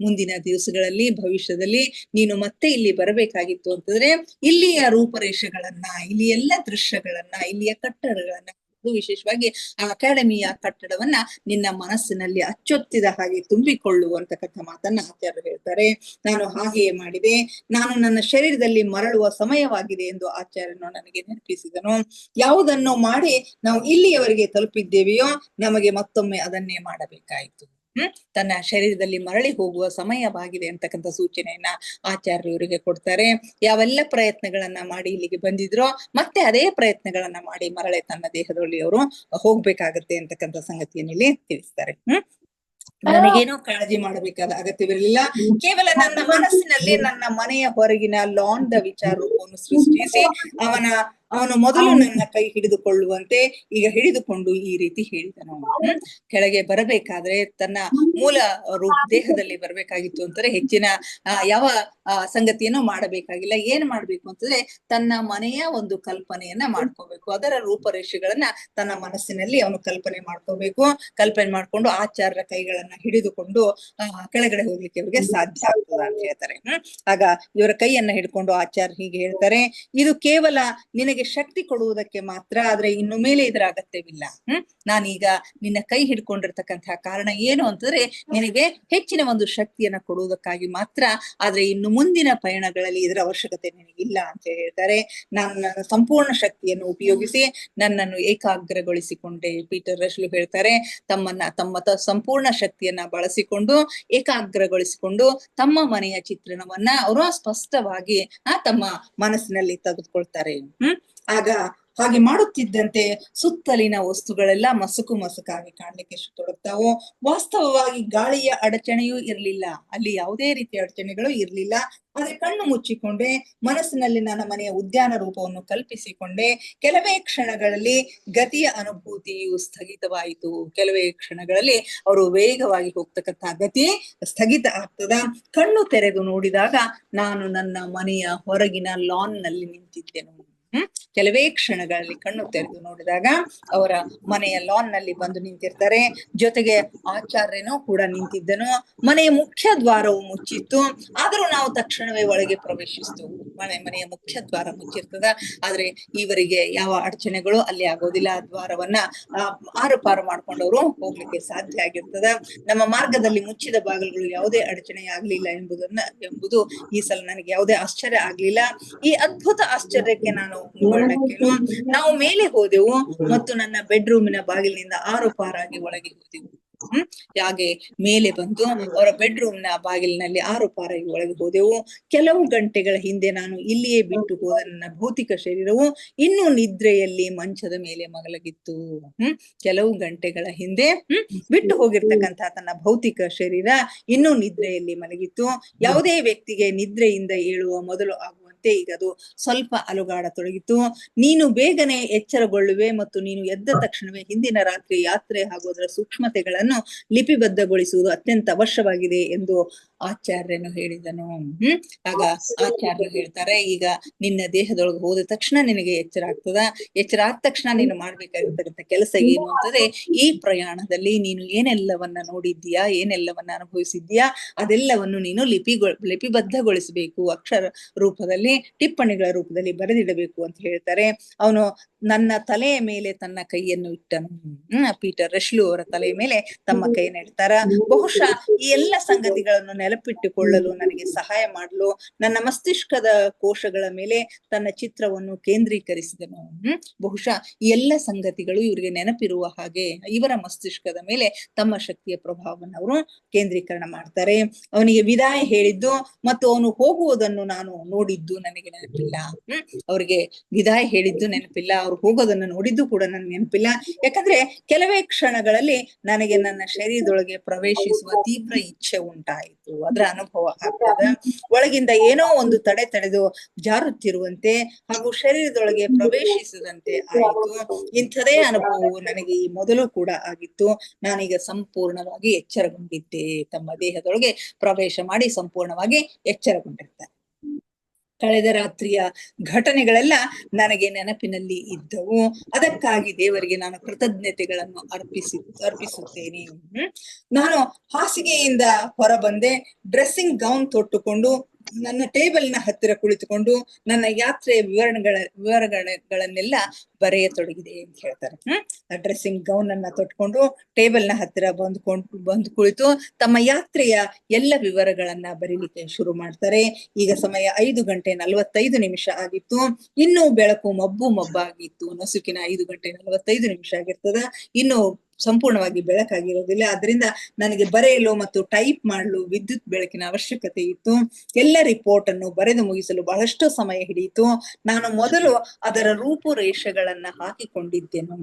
ಮುಂದಿನ ದಿವಸಗಳಲ್ಲಿ ಭವಿಷ್ಯದಲ್ಲಿ ನೀನು ಮತ್ತೆ ಇಲ್ಲಿ ಬರಬೇಕಾಗಿತ್ತು ಅಂತಂದ್ರೆ ಇಲ್ಲಿಯ ರೂಪರೇಷೆಗಳನ್ನ, ಇಲ್ಲಿ ಎಲ್ಲ ದೃಶ್ಯಗಳನ್ನ, ಇಲ್ಲಿಯ ಕಟ್ಟಡಗಳನ್ನ, ವಿಶೇಷವಾಗಿ ಆ ಅಕಾಡೆಮಿಯ ಕಟ್ಟಡವನ್ನ ನಿನ್ನ ಮನಸ್ಸಿನಲ್ಲಿ ಅಚ್ಚೊತ್ತಿದ ಹಾಗೆ ತುಂಬಿಕೊಳ್ಳು ಅಂತಕ್ಕಂಥ ಮಾತನ್ನ ಆಚಾರ್ಯರು ಹೇಳ್ತಾರೆ. ನಾನು ಹಾಗೆಯೇ ಮಾಡಿದೆ. ನಾನು ನನ್ನ ಶರೀರದಲ್ಲಿ ಮರಳುವ ಸಮಯವಾಗಿದೆ ಎಂದು ಆಚಾರ್ಯನು ನನಗೆ ನೆನಪಿಸಿದನು. ಯಾವುದನ್ನು ಮಾಡಿ ನಾವು ಇಲ್ಲಿಯವರೆಗೆ ತಲುಪಿದ್ದೇವೆಯೋ ನಮಗೆ ಮತ್ತೊಮ್ಮೆ ಅದನ್ನೇ ಮಾಡಬೇಕಾಯಿತು. ತನ್ನ ಶರೀರದಲ್ಲಿ ಮರಳಿ ಹೋಗುವ ಸಮಯವಾಗಿದೆ ಅಂತಕ್ಕಂಥ ಸೂಚನೆಯನ್ನ ಆಚಾರ್ಯರು ಇವರಿಗೆ ಕೊಡ್ತಾರೆ. ಯಾವೆಲ್ಲ ಪ್ರಯತ್ನಗಳನ್ನ ಮಾಡಿ ಇಲ್ಲಿಗೆ ಬಂದಿದ್ರೋ ಮತ್ತೆ ಅದೇ ಪ್ರಯತ್ನಗಳನ್ನ ಮಾಡಿ ಮರಳಿ ತನ್ನ ದೇಹದಲ್ಲಿ ಅವರು ಹೋಗ್ಬೇಕಾಗತ್ತೆ ಅಂತಕ್ಕಂಥ ಸಂಗತಿಯನ್ನು ಇಲ್ಲಿ ತಿಳಿಸ್ತಾರೆ. ನನಗೇನೋ ಕಾಳಜಿ ಮಾಡಬೇಕಾದ ಅಗತ್ಯವಿರಲಿಲ್ಲ. ಕೇವಲ ನನ್ನ ಮನಸ್ಸಿನಲ್ಲಿ ನನ್ನ ಮನೆಯ ಹೊರಗಿನ ಲಾಂಡ ವಿಚಾರ ರೂಪವನ್ನು ಸೃಷ್ಟಿಸಿ ಅವನು ಮೊದಲು ನನ್ನ ಕೈ ಹಿಡಿದುಕೊಳ್ಳುವಂತೆ ಈಗ ಹಿಡಿದುಕೊಂಡು ಈ ರೀತಿ ಹೇಳಿದನು. ಕೆಳಗೆ ಬರಬೇಕಾದ್ರೆ ತನ್ನ ಮೂಲ ದೇಹದಲ್ಲಿ ಬರ್ಬೇಕಾಗಿತ್ತು ಅಂತಂದ್ರೆ ಹೆಚ್ಚಿನ ಯಾವ ಸಂಗತಿಯನ್ನು ಮಾಡಬೇಕಾಗಿಲ್ಲ. ಏನ್ ಮಾಡ್ಬೇಕು ಅಂತಂದ್ರೆ ತನ್ನ ಮನೆಯ ಒಂದು ಕಲ್ಪನೆಯನ್ನ ಮಾಡ್ಕೋಬೇಕು. ಅದರ ರೂಪರೇಷೆಗಳನ್ನ ತನ್ನ ಮನಸ್ಸಿನಲ್ಲಿ ಅವನು ಕಲ್ಪನೆ ಮಾಡ್ಕೋಬೇಕು. ಕಲ್ಪನೆ ಮಾಡ್ಕೊಂಡು ಆಚಾರ್ಯರ ಕೈಗಳನ್ನ ಹಿಡಿದುಕೊಂಡು ಕೆಳಗಡೆ ಹೋಗ್ಲಿಕ್ಕೆ ಅವ್ರಿಗೆ ಸಾಧ್ಯ ಆಗ್ತದ ಅಂತ ಹೇಳ್ತಾರೆ. ಆಗ ಇವರ ಕೈಯನ್ನ ಹಿಡ್ಕೊಂಡು ಆಚಾರ್ಯ ಹೀಗೆ ಹೇಳ್ತಾರೆ, ಇದು ಕೇವಲ ನಿನಗೆ ಶಕ್ತಿ ಕೊಡುವುದಕ್ಕೆ ಮಾತ್ರ, ಆದ್ರೆ ಇನ್ನು ಮೇಲೆ ಇದರ ಅಗತ್ಯವಿಲ್ಲ. ನಾನೀಗ ನಿನ್ನ ಕೈ ಹಿಡ್ಕೊಂಡಿರ್ತಕ್ಕಂತಹ ಕಾರಣ ಏನು ಅಂತಂದ್ರೆ ನಿನಗೆ ಹೆಚ್ಚಿನ ಒಂದು ಶಕ್ತಿಯನ್ನ ಕೊಡುವುದಕ್ಕಾಗಿ ಮಾತ್ರ, ಆದ್ರೆ ಇನ್ನು ಮುಂದಿನ ಪಯಣಗಳಲ್ಲಿ ಇದರ ಅವಶ್ಯಕತೆ ನಿನಗಿಲ್ಲ ಅಂತ ಹೇಳ್ತಾರೆ. ನಾನು ನನ್ನ ಸಂಪೂರ್ಣ ಶಕ್ತಿಯನ್ನು ಉಪಯೋಗಿಸಿ ನನ್ನನ್ನು ಏಕಾಗ್ರಗೊಳಿಸಿಕೊಂಡೆ. ಪೀಟರ್ ರಶಲ್ ಹೇಳ್ತಾರೆ, ತಮ್ಮ ಸಂಪೂರ್ಣ ಶಕ್ತಿಯನ್ನ ಬಳಸಿಕೊಂಡು ಏಕಾಗ್ರಗೊಳಿಸಿಕೊಂಡು ತಮ್ಮ ಮನೆಯ ಚಿತ್ರಣವನ್ನ ಅವರು ಸ್ಪಷ್ಟವಾಗಿ ತಮ್ಮ ಮನಸ್ಸಿನಲ್ಲಿ ತೆಗೆದುಕೊಳ್ತಾರೆ. ಆಗ ಹಾಗೆ ಮಾಡುತ್ತಿದ್ದಂತೆ ಸುತ್ತಲಿನ ವಸ್ತುಗಳೆಲ್ಲ ಮಸುಕಾಗಿ ಕಾಣ್ಲಿಕ್ಕೆ ತೊಡಗ್ತಾವು. ವಾಸ್ತವವಾಗಿ ಗಾಳಿಯ ಅಡಚಣೆಯೂ ಇರ್ಲಿಲ್ಲ, ಅಲ್ಲಿ ಯಾವುದೇ ರೀತಿಯ ಅಡಚಣೆಗಳು ಇರ್ಲಿಲ್ಲ. ಆದ್ರೆ ಕಣ್ಣು ಮುಚ್ಚಿಕೊಂಡೆ ಮನಸ್ಸಿನಲ್ಲಿ ನನ್ನ ಮನೆಯ ಉದ್ಯಾನ ರೂಪವನ್ನು ಕಲ್ಪಿಸಿಕೊಂಡೆ. ಕೆಲವೇ ಕ್ಷಣಗಳಲ್ಲಿ ಗತಿಯ ಅನುಭೂತಿಯು ಸ್ಥಗಿತವಾಯಿತು. ಕೆಲವೇ ಕ್ಷಣಗಳಲ್ಲಿ ಅವರು ವೇಗವಾಗಿ ಹೋಗ್ತಕ್ಕಂಥ ಗತಿ ಸ್ಥಗಿತ ಆಗ್ತದ. ಕಣ್ಣು ತೆರೆದು ನೋಡಿದಾಗ ನಾನು ನನ್ನ ಮನೆಯ ಹೊರಗಿನ ಲಾನ್ ನಲ್ಲಿ ನಿಂತಿದ್ದೆನು. ಕೆಲವೇ ಕ್ಷಣಗಳಲ್ಲಿ ಕಣ್ಣು ತೆರೆದು ನೋಡಿದಾಗ ಅವರ ಮನೆಯ ಲಾನ್ ನಲ್ಲಿ ಬಂದು ನಿಂತಿರ್ತಾರೆ. ಜೊತೆಗೆ ಆಚಾರ್ಯನೂ ಕೂಡ ನಿಂತಿದ್ದನು. ಮನೆಯ ಮುಖ್ಯ ದ್ವಾರವು ಮುಚ್ಚಿತ್ತು, ಆದರೂ ನಾವು ತಕ್ಷಣವೇ ಒಳಗೆ ಪ್ರವೇಶಿಸ್ತೇವೆ. ಮನೆಯ ಮುಖ್ಯ ದ್ವಾರ ಮುಚ್ಚಿರ್ತದ, ಆದ್ರೆ ಇವರಿಗೆ ಯಾವ ಅಡಚಣೆಗಳು ಅಲ್ಲಿ ಆಗೋದಿಲ್ಲ. ಆ ದ್ವಾರವನ್ನ ಆರುಪಾರು ಮಾಡ್ಕೊಂಡವರು ಹೋಗ್ಲಿಕ್ಕೆ ಸಾಧ್ಯ ಆಗಿರ್ತದ. ನಮ್ಮ ಮಾರ್ಗದಲ್ಲಿ ಮುಚ್ಚಿದ ಬಾಗಿಲುಗಳು ಯಾವುದೇ ಅಡಚಣೆ ಆಗ್ಲಿಲ್ಲ ಎಂಬುದು ಈ ಸಲ ನನಗೆ ಯಾವುದೇ ಆಶ್ಚರ್ಯ ಆಗ್ಲಿಲ್ಲ. ಈ ಅದ್ಭುತ ಆಶ್ಚರ್ಯಕ್ಕೆ ನಾವು ಮೇಲೆ ಹೋದೆವು ಮತ್ತು ನನ್ನ ಬೆಡ್ರೂಮಿನ ಬಾಗಿಲಿನಿಂದ ಆರುಪಾರಾಗಿ ಒಳಗೆ ಹೋದೆವು. ಹಾಗೆ ಮೇಲೆ ಬಂದು ಅವರ ಬೆಡ್ರೂಮ್ನ ಬಾಗಿಲಿನಲ್ಲಿ ಆರುಪಾರಾಗಿ ಒಳಗೆ ಹೋದೆವು. ಕೆಲವು ಗಂಟೆಗಳ ಹಿಂದೆ ನಾನು ಇಲ್ಲಿಯೇ ಬಿಟ್ಟು ಹೋದ ನನ್ನ ಭೌತಿಕ ಶರೀರವು ಇನ್ನೂ ನಿದ್ರೆಯಲ್ಲಿ ಮಂಚದ ಮೇಲೆ ಮಲಗಿತ್ತು. ಕೆಲವು ಗಂಟೆಗಳ ಹಿಂದೆ ಬಿಟ್ಟು ಹೋಗಿರ್ತಕ್ಕಂತಹ ತನ್ನ ಭೌತಿಕ ಶರೀರ ಇನ್ನೂ ನಿದ್ರೆಯಲ್ಲಿ ಮಲಗಿತ್ತು. ಯಾವುದೇ ವ್ಯಕ್ತಿಗೆ ನಿದ್ರೆಯಿಂದ ಏಳುವ ಮೊದಲು ಈಗ ಅದು ಸ್ವಲ್ಪ ಅಲುಗಾಡತೊಡಗಿತು. ನೀನು ಬೇಗನೆ ಎಚ್ಚರಗೊಳ್ಳುವೆ ಮತ್ತು ನೀನು ಎದ್ದ ತಕ್ಷಣವೇ ಹಿಂದಿನ ರಾತ್ರಿ ಯಾತ್ರೆ ಹಾಗೂ ಅದರ ಸೂಕ್ಷ್ಮತೆಗಳನ್ನು ಲಿಪಿಬದ್ಧಗೊಳಿಸುವುದು ಅತ್ಯಂತ ಅವಶ್ಯವಾಗಿದೆ ಎಂದು ಆಚಾರ್ಯನು ಹೇಳಿದನು. ಆಗ ಆಚಾರ್ಯರು ಹೇಳ್ತಾರೆ, ಈಗ ನಿನ್ನ ದೇಹದೊಳಗೆ ಹೋದ ತಕ್ಷಣ ನಿನಗೆ ಎಚ್ಚರ ಆಗ್ತದ. ಎಚ್ಚರ ಆದ ತಕ್ಷಣ ನೀನು ಮಾಡ್ಬೇಕಾಗಿರ್ತಕ್ಕಂಥ ಕೆಲಸ ಏನು ಅಂತಂದ್ರೆ ಈ ಪ್ರಯಾಣದಲ್ಲಿ ನೀನು ಏನೆಲ್ಲವನ್ನ ನೋಡಿದ್ದೀಯಾ, ಏನೆಲ್ಲವನ್ನ ಅನುಭವಿಸಿದ್ಯಾ ಅದೆಲ್ಲವನ್ನು ನೀನು ಲಿಪಿಬದ್ಧಗೊಳಿಸಬೇಕು. ಅಕ್ಷರ ರೂಪದಲ್ಲಿ ರೂಪದಲ್ಲಿ ಟಿಪ್ಪಣಿಗಳ ರೂಪದಲ್ಲಿ ಬರೆದಿಡಬೇಕು ಅಂತ ಹೇಳ್ತಾರೆ. ಅವನು ನನ್ನ ತಲೆಯ ಮೇಲೆ ತನ್ನ ಕೈಯನ್ನು ಇಟ್ಟನು. ಪೀಟರ್ ರೆಶ್ಲು ಅವರ ತಲೆಯ ಮೇಲೆ ತಮ್ಮ ಕೈಯನ್ನು ಇಡ್ತಾರ. ಬಹುಶಃ ಈ ಎಲ್ಲ ಸಂಗತಿಗಳನ್ನು ನೆನಪಿಟ್ಟುಕೊಳ್ಳಲು ನನಗೆ ಸಹಾಯ ಮಾಡಲು ನನ್ನ ಮಸ್ತಿಷ್ಕದ ಕೋಶಗಳ ಮೇಲೆ ತನ್ನ ಚಿತ್ರವನ್ನು ಕೇಂದ್ರೀಕರಿಸಿದನು. ಬಹುಶಃ ಈ ಎಲ್ಲ ಸಂಗತಿಗಳು ಇವರಿಗೆ ನೆನಪಿರುವ ಹಾಗೆ ಇವರ ಮಸ್ತಿಷ್ಕದ ಮೇಲೆ ತಮ್ಮ ಶಕ್ತಿಯ ಪ್ರಭಾವವನ್ನು ಅವರು ಕೇಂದ್ರೀಕರಣ ಮಾಡ್ತಾರೆ. ಅವನಿಗೆ ವಿದಾಯ ಹೇಳಿದ್ದು ಮತ್ತು ಅವನು ಹೋಗುವುದನ್ನು ನಾನು ನೋಡಿದ್ದು ನನಗೆ ನೆನಪಿಲ್ಲ. ಅವರಿಗೆ ವಿದಾಯ ಹೇಳಿದ್ದು ನೆನಪಿಲ್ಲ, ಅವ್ರು ಹೋಗೋದನ್ನು ನೋಡಿದ್ದು ಕೂಡ ನನಗೆ ನೆನಪಿಲ್ಲ. ಯಾಕಂದ್ರೆ ಕೆಲವೇ ಕ್ಷಣಗಳಲ್ಲಿ ನನಗೆ ನನ್ನ ಶರೀರದೊಳಗೆ ಪ್ರವೇಶಿಸುವ ತೀವ್ರ ಇಚ್ಛೆ ಉಂಟಾಯಿತು. ಅದರ ಅನುಭವ ಆಗ್ತದ. ಒಳಗಿಂದ ಏನೋ ಒಂದು ತಡೆದು ಜಾರುತ್ತಿರುವಂತೆ ಹಾಗೂ ಶರೀರದೊಳಗೆ ಪ್ರವೇಶಿಸದಂತೆ ಆಯಿತು. ಇಂಥದೇ ಅನುಭವವು ನನಗೆ ಈ ಮೊದಲು ಕೂಡ ಆಗಿತ್ತು. ನಾನೀಗ ಸಂಪೂರ್ಣವಾಗಿ ಎಚ್ಚರಗೊಂಡಿದ್ದೆ. ತಮ್ಮ ದೇಹದೊಳಗೆ ಪ್ರವೇಶ ಮಾಡಿ ಸಂಪೂರ್ಣವಾಗಿ ಎಚ್ಚರಗೊಂಡಿರ್ತಾರೆ. ಕಳೆದ ರಾತ್ರಿಯ ಘಟನೆಗಳೆಲ್ಲ ನನಗೆ ನೆನಪಿನಲ್ಲಿ ಇದ್ದವು. ಅದಕ್ಕಾಗಿ ದೇವರಿಗೆ ನಾನು ಕೃತಜ್ಞತೆಗಳನ್ನು ಅರ್ಪಿಸುತ್ತೇನೆ. ನಾನು ಹಾಸಿಗೆಯಿಂದ ಹೊರಬಂದೆ. ಡ್ರೆಸ್ಸಿಂಗ್ ಗೌನ್ ತೊಟ್ಟುಕೊಂಡು ನನ್ನ ಟೇಬಲ್ನ ಹತ್ತಿರ ಕುಳಿತುಕೊಂಡು ನನ್ನ ಯಾತ್ರೆಯ ವಿವರಗಳನ್ನೆಲ್ಲ ಬರೆಯತೊಡಗಿದೆ ಅಂತ ಹೇಳ್ತಾರೆ. ಡ್ರೆಸ್ಸಿಂಗ್ ಗೌನ್ ಅನ್ನ ತೊಟ್ಕೊಂಡು ಟೇಬಲ್ನ ಹತ್ತಿರ ಬಂದು ಕುಳಿತು ತಮ್ಮ ಯಾತ್ರೆಯ ಎಲ್ಲ ವಿವರಗಳನ್ನ ಬರೀಲಿಕ್ಕೆ ಶುರು ಮಾಡ್ತಾರೆ. ಈಗ ಸಮಯ 5:45 ಆಗಿತ್ತು. ಇನ್ನೂ ಬೆಳಕು ಮಬ್ಬಾಗಿತ್ತು. ನಸುಕಿನ 5:45 ಆಗಿರ್ತದ. ಇನ್ನು ಸಂಪೂರ್ಣವಾಗಿ ಬೆಳಕಾಗಿರೋದಿಲ್ಲ. ಅದರಿಂದ ನನಗೆ ಬರೆಯಲು ಮತ್ತು ಟೈಪ್ ಮಾಡಲು ವಿದ್ಯುತ್ ಬೆಳಕಿನ ಅವಶ್ಯಕತೆ ಇತ್ತು. ಎಲ್ಲ ರಿಪೋರ್ಟ್ ಅನ್ನು ಬರೆದು ಮುಗಿಸಲು ಬಹಳಷ್ಟು ಸಮಯ ಹಿಡಿಯಿತು. ನಾನು ಮೊದಲು ಅದರ ರೂಪುರೇಷೆಗಳನ್ನ ಹಾಕಿಕೊಂಡಿದ್ದೆನು.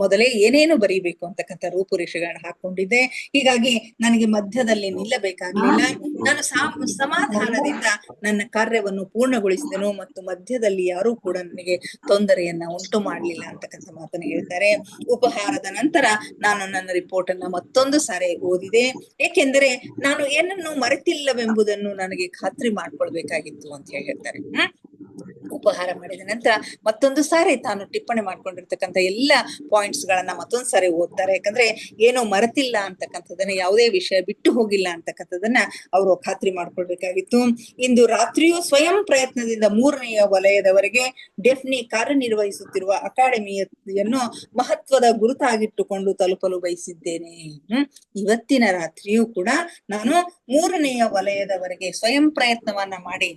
ಮೊದಲೇ ಏನೇನು ಬರೀಬೇಕು ಅಂತಕ್ಕಂಥ ರೂಪುರೇಷೆಗಳನ್ನ ಹಾಕೊಂಡಿದ್ದೆ. ಹೀಗಾಗಿ ನನಗೆ ಮಧ್ಯದಲ್ಲಿ ನಿಲ್ಲಬೇಕಾಗಲಿಲ್ಲ. ನಾನು ಸಮಾಧಾನದಿಂದ ನನ್ನ ಕಾರ್ಯವನ್ನು ಪೂರ್ಣಗೊಳಿಸಿದೆನು ಮತ್ತು ಮಧ್ಯದಲ್ಲಿ ಯಾರೂ ಕೂಡ ನನಗೆ ತೊಂದರೆಯನ್ನ ಉಂಟು ಮಾಡಲಿಲ್ಲ ಅಂತಕ್ಕಂಥ ಮಾತನ್ನು ಹೇಳ್ತಾರೆ. ಉಪಹಾರದ ನಂತರ ನಾನು ನನ್ನ ರಿಪೋರ್ಟ್ ಅನ್ನ ಮತ್ತೊಂದು ಸಾರಿ ಓದಿದೆ. ಏಕೆಂದರೆ ನಾನು ಏನನ್ನು ಮರೆತಿಲ್ಲವೆಂಬುದನ್ನು ನನಗೆ ಖಾತ್ರಿ ಮಾಡ್ಕೊಳ್ಬೇಕಾಗಿತ್ತು ಅಂತ ಹೇಳ್ತಾರೆ. ಉಪಹಾರ ಮಾಡಿದ ನಂತರ ಮತ್ತೊಂದು ಸಾರಿ ತಾನು ಟಿಪ್ಪಣಿ ಮಾಡ್ಕೊಂಡಿರ್ತಕ್ಕಂಥ ಎಲ್ಲ ಪಾಯಿಂಟ್ಸ್ ಗಳನ್ನ ಮತ್ತೊಂದು ಸಾರಿ ಓದ್ತಾರೆ. ಯಾಕಂದ್ರೆ ಏನೋ ಮರೆತಿಲ್ಲ ಅಂತಕ್ಕಂಥದನ್ನ, ಯಾವುದೇ ವಿಷಯ ಬಿಟ್ಟು ಹೋಗಿಲ್ಲ ಅಂತಕ್ಕಂಥದನ್ನ ಅವರು ಖಾತ್ರಿ ಮಾಡ್ಕೊಳ್ಬೇಕಾಗಿತ್ತು. ಇಂದು ರಾತ್ರಿಯೂ ಸ್ವಯಂ ಪ್ರಯತ್ನದಿಂದ 3ನೇ ವಲಯದವರೆಗೆ ಡೆಫ್ನಿ ಕಾರ್ಯನಿರ್ವಹಿಸುತ್ತಿರುವ ಅಕಾಡೆಮಿಯನ್ನು ಮಹತ್ವದ ಗುರುತಾಗಿಟ್ಟುಕೊಂಡು ತಲುಪಲು ಬಯಸಿದ್ದೇನೆ. ಇವತ್ತಿನ ರಾತ್ರಿಯೂ ಕೂಡ ನಾನು 3ನೇ ವಲಯದವರೆಗೆ ಸ್ವಯಂ ಪ್ರಯತ್ನವನ್ನ ಮಾಡಿ